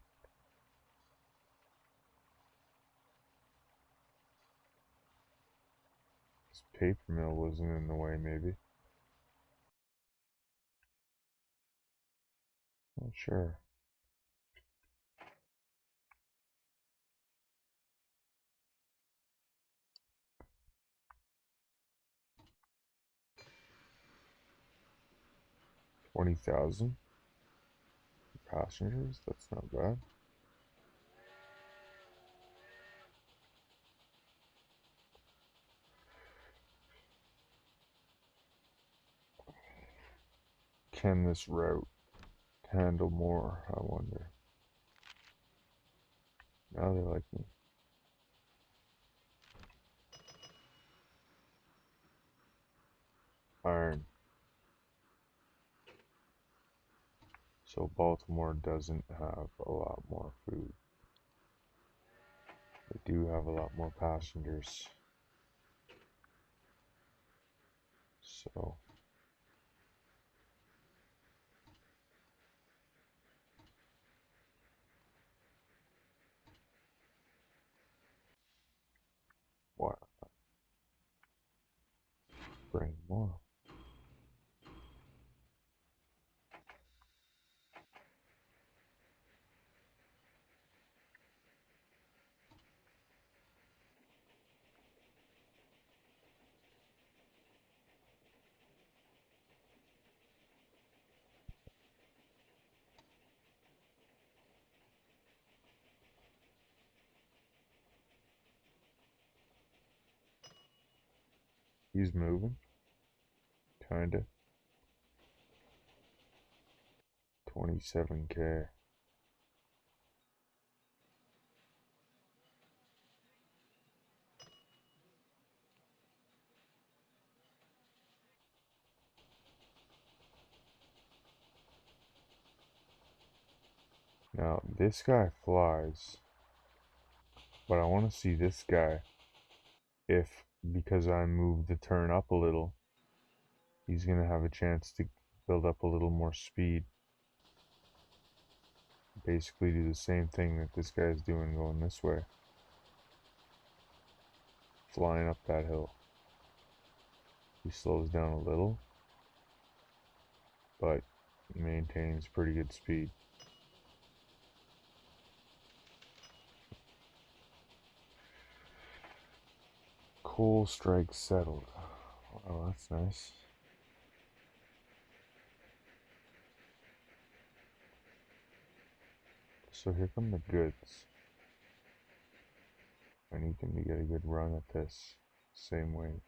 This paper mill wasn't in the way, maybe. Not sure. $20,000 passengers. That's not bad. can this route handle more, I wonder. Now they like me. Iron. So Baltimore doesn't have a lot more food. They do have a lot more passengers. So what? Bring more. He's moving. Kinda. 27K. Now, this guy flies, but I want to see this guy. If, because I moved the turn up a little, he's going to have a chance to build up a little more speed. Basically do the same thing that this guy's doing going this way. Flying up that hill. He slows down a little, but maintains pretty good speed. Coal strike settled. Oh, that's nice. So here come the goods. I need them to get a good run at this. Same way.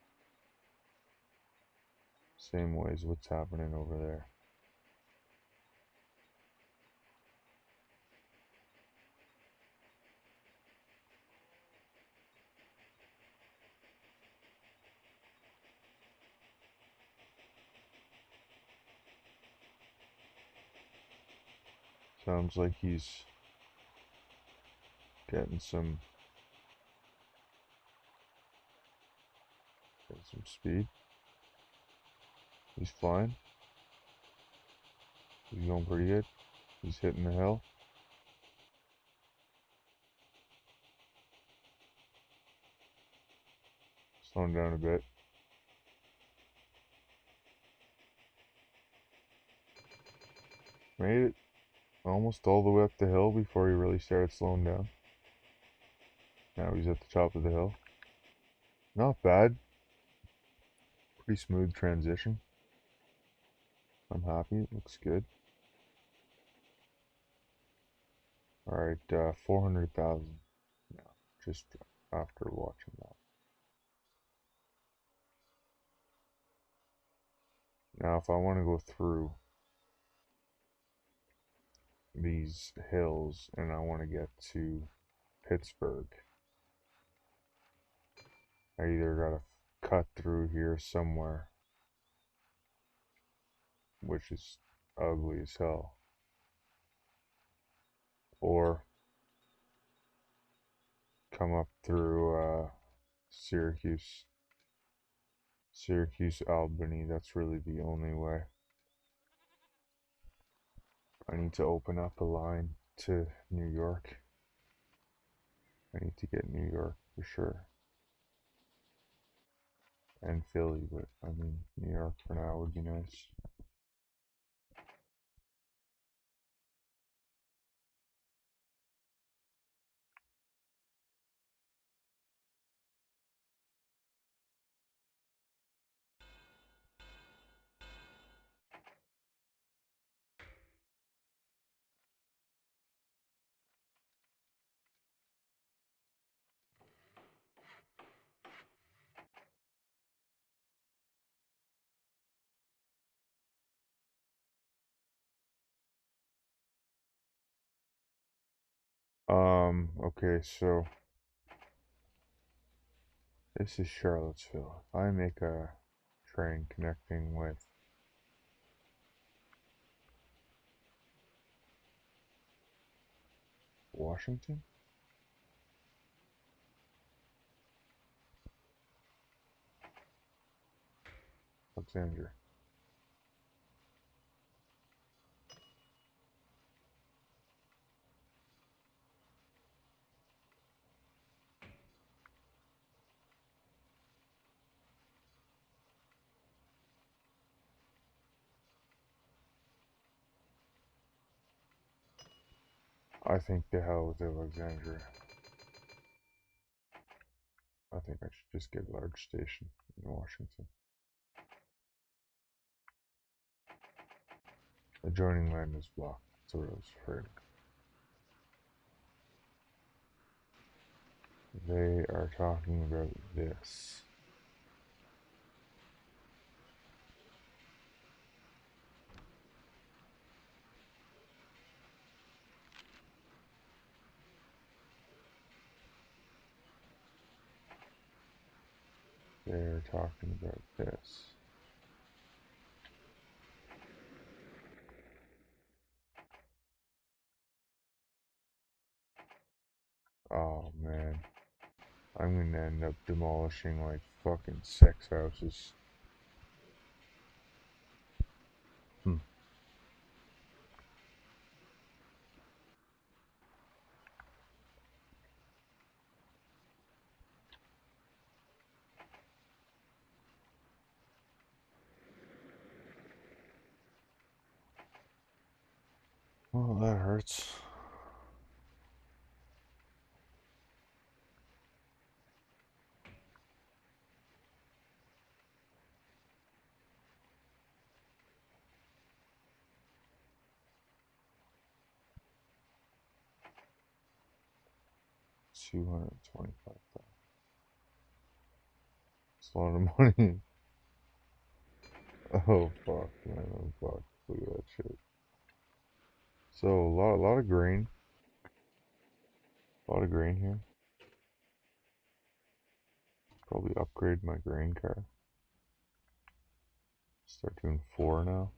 Same way as what's happening over there. Sounds like he's getting some speed. He's flying. He's going pretty good. He's hitting the hill. Slowing down a bit. Made it almost all the way up the hill before he really started slowing down. Now he's at the top of the hill. Not bad. Pretty smooth transition. I'm happy. It looks good. Alright, 400,000. Yeah, just after watching that. Now, if I want to go through these hills and I want to get to Pittsburgh, I either gotta cut through here somewhere, which is ugly as hell, or come up through Syracuse, Albany. That's really the only way. I need to open up a line to New York. I need to get New York for sure. And Philly, but I mean, New York for now would be nice. Okay, so this is Charlottesville. If I make a train connecting with Washington, Alexandria. I think the hell with Alexandria. I think I should just get a large station in Washington. Adjoining land is blocked. That's what I was afraid. They are talking about this. They're talking about this. Oh man. I'm gonna end up demolishing like fucking 6 houses. Hmm. Well, that hurts. $225,000. It's a lot of money. Oh fuck, man. Oh fuck. Look at that shit. So a lot of grain. A lot of grain here. Probably upgrade my grain car. Start doing 4 now.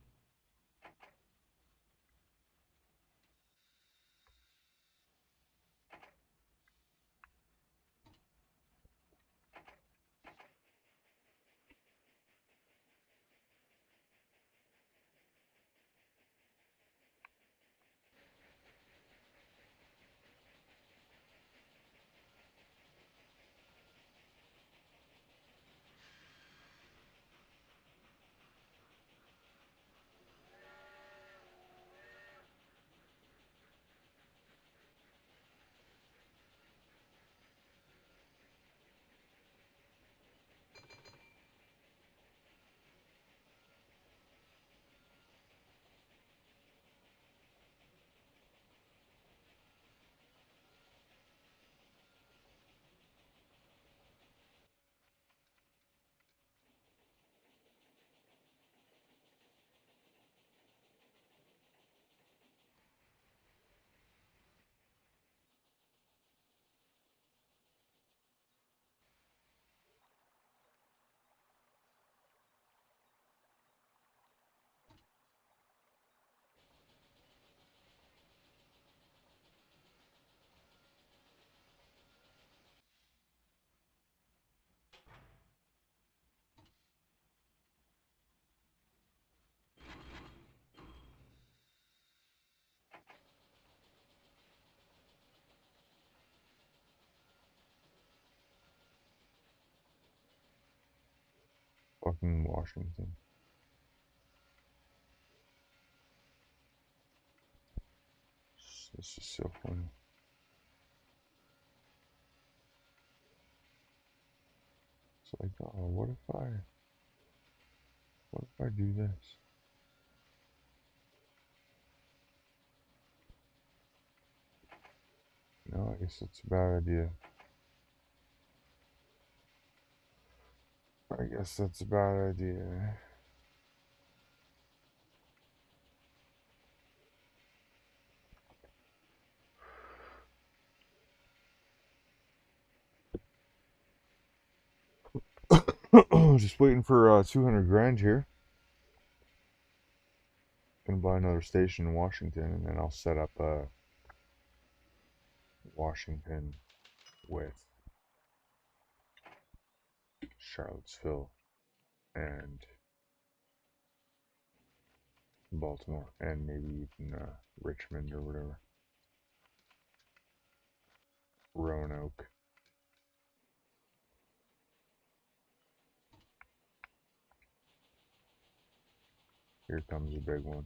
Fucking Washington. This is so funny. It's like, oh, what if I do this? No, I guess it's a bad idea. I guess that's a bad idea. Just waiting for 200 grand here. Gonna buy another station in Washington, and then I'll set up Washington with Charlottesville and Baltimore, and maybe even Richmond or whatever. Roanoke. Here comes a big one.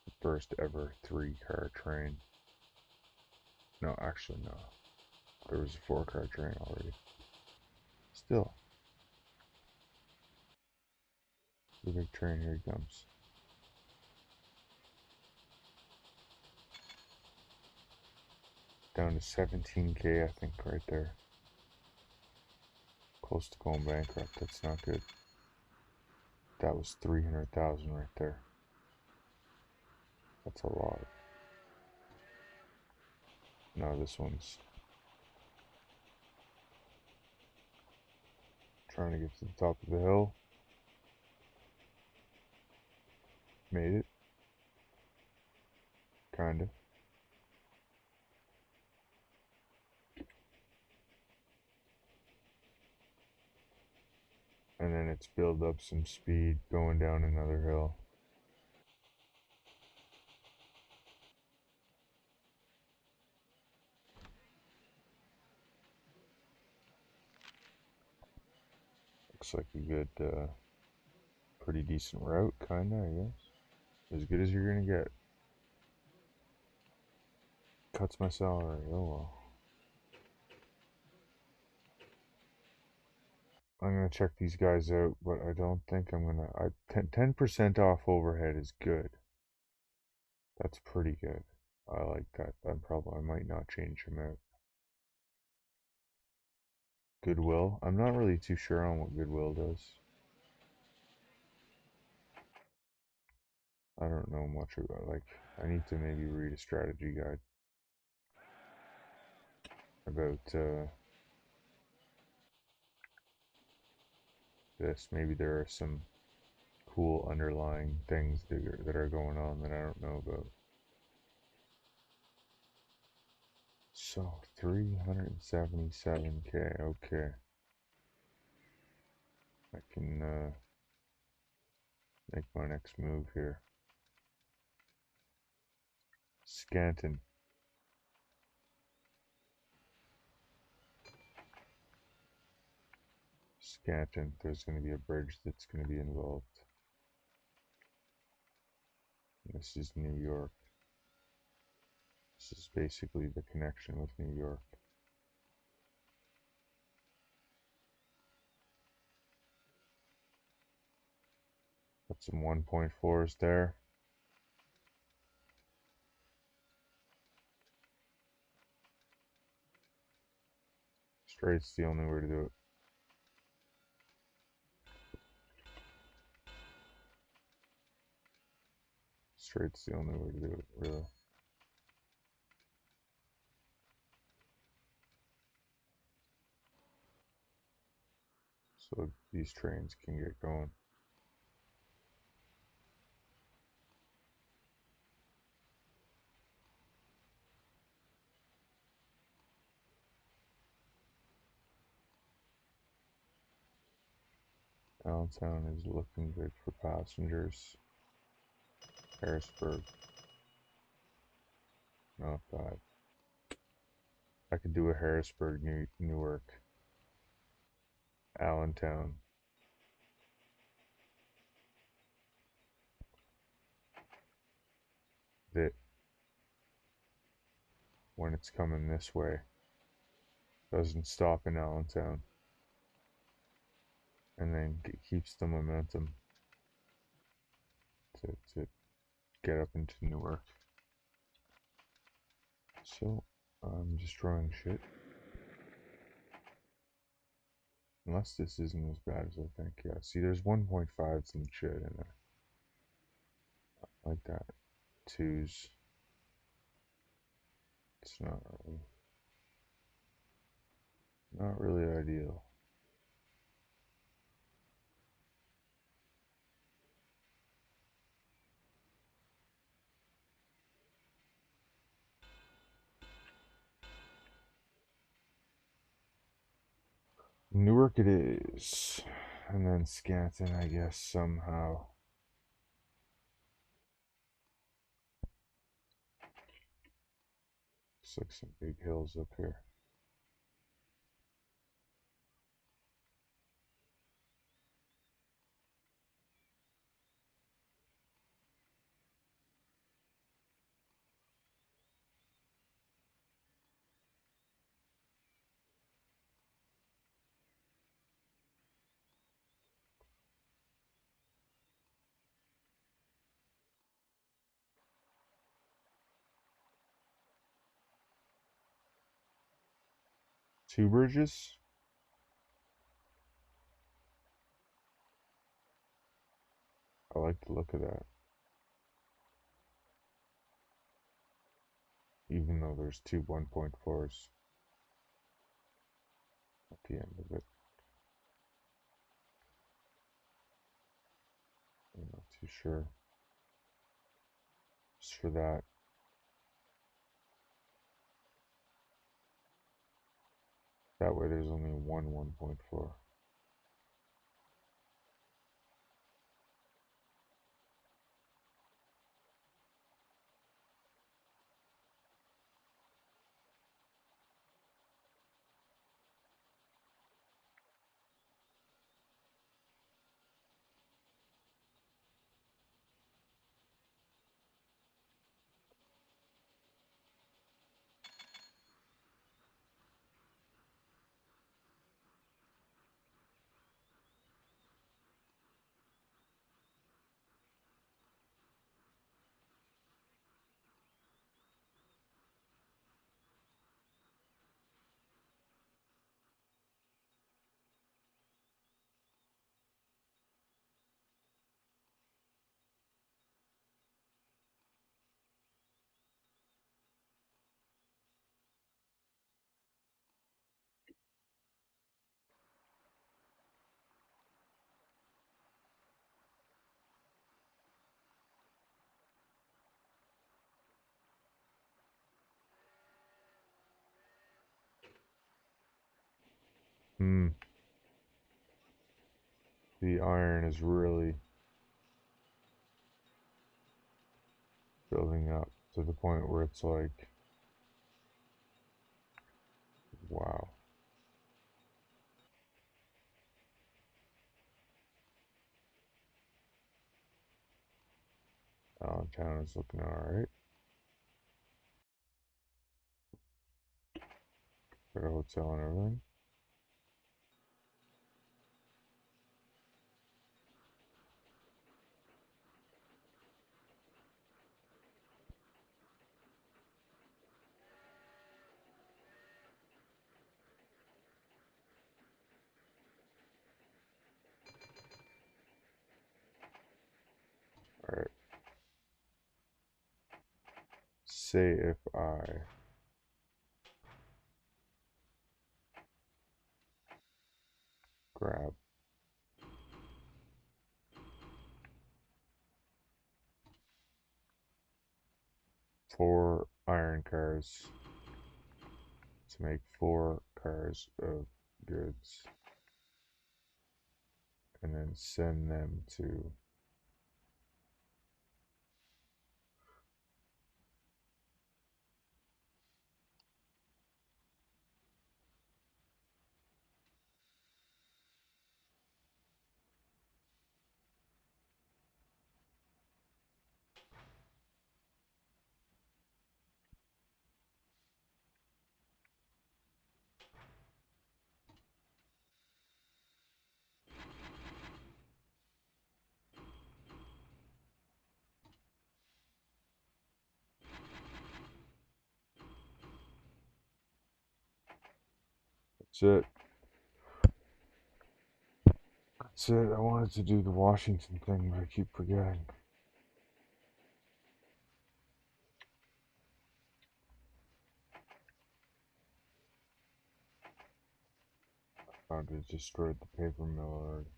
The first ever 3-car train. No, actually, no. There was a 4-car train already. Still. The big train, here he comes. Down to 17K, I think, right there. Close to going bankrupt. That's not good. That was 300,000 right there. That's a lot. No, this one's trying to get to the top of the hill. Made it. Kinda. And then it's build up some speed going down another hill. Looks like a good, pretty decent route, kinda, I guess. As good as you're gonna get. Cuts my salary, oh well. I'm gonna check these guys out, but I don't think I'm gonna. 10% off overhead is good. That's pretty good. I like that. I might not change him out. Goodwill. I'm not really too sure on what Goodwill does. I don't know much about. Like, I need to maybe read a strategy guide about this. Maybe there are some cool underlying things that are going on that I don't know about. So 377K. Okay, I can make my next move here. Scanton. Scanton. There's going to be a bridge that's going to be involved. This is New York. This is basically the connection with New York. Got some 1.4s there. Straight's the only way to do it. Straight's the only way to do it, really. So these trains can get going. Downtown is looking good for passengers. Harrisburg, not bad. I could do a Harrisburg, Newark, Allentown. That when it's coming this way doesn't stop in Allentown, and then keeps the momentum to get up into Newark. So I'm just drawing shit. Unless this isn't as bad as I think. Yeah, see, there's 1.5s and shit in there. Like that. 2s. It's not really. Not really ideal. Newark it is. And then Scanton, I guess, somehow. Looks like some big hills up here. Two bridges? I like the look of that. Even though there's two 1.4s at the end of it. I'm not too sure. Just for that. That way there's only one 1.4. The iron is really building up to the point where it's like, wow. Allentown is looking alright. Got a hotel and everything. Alright. Say if I grab 4 iron cars to make 4 cars of goods and then send them to that's it. That's it. I wanted to do the Washington thing, but I keep forgetting. God, it destroyed the paper mill already.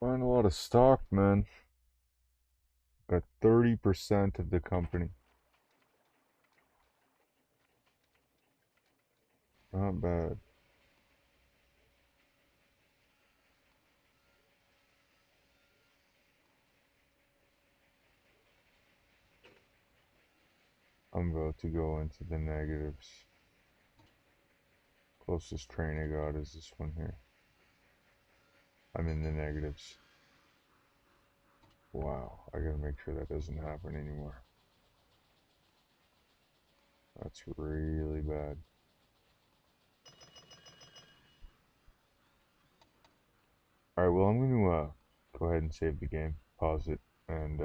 Buying a lot of stock, man. Got 30% of the company. Not bad. I'm about to go into the negatives. Closest train I got is this one here. I'm in the negatives. Wow, I gotta make sure that doesn't happen anymore. That's really bad. Alright, well, I'm gonna go ahead and save the game, pause it, and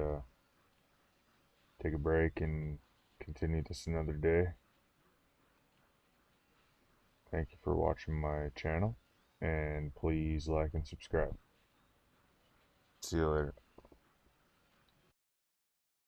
take a break and continue this another day. Thank you for watching my channel, and please like and subscribe. See you later.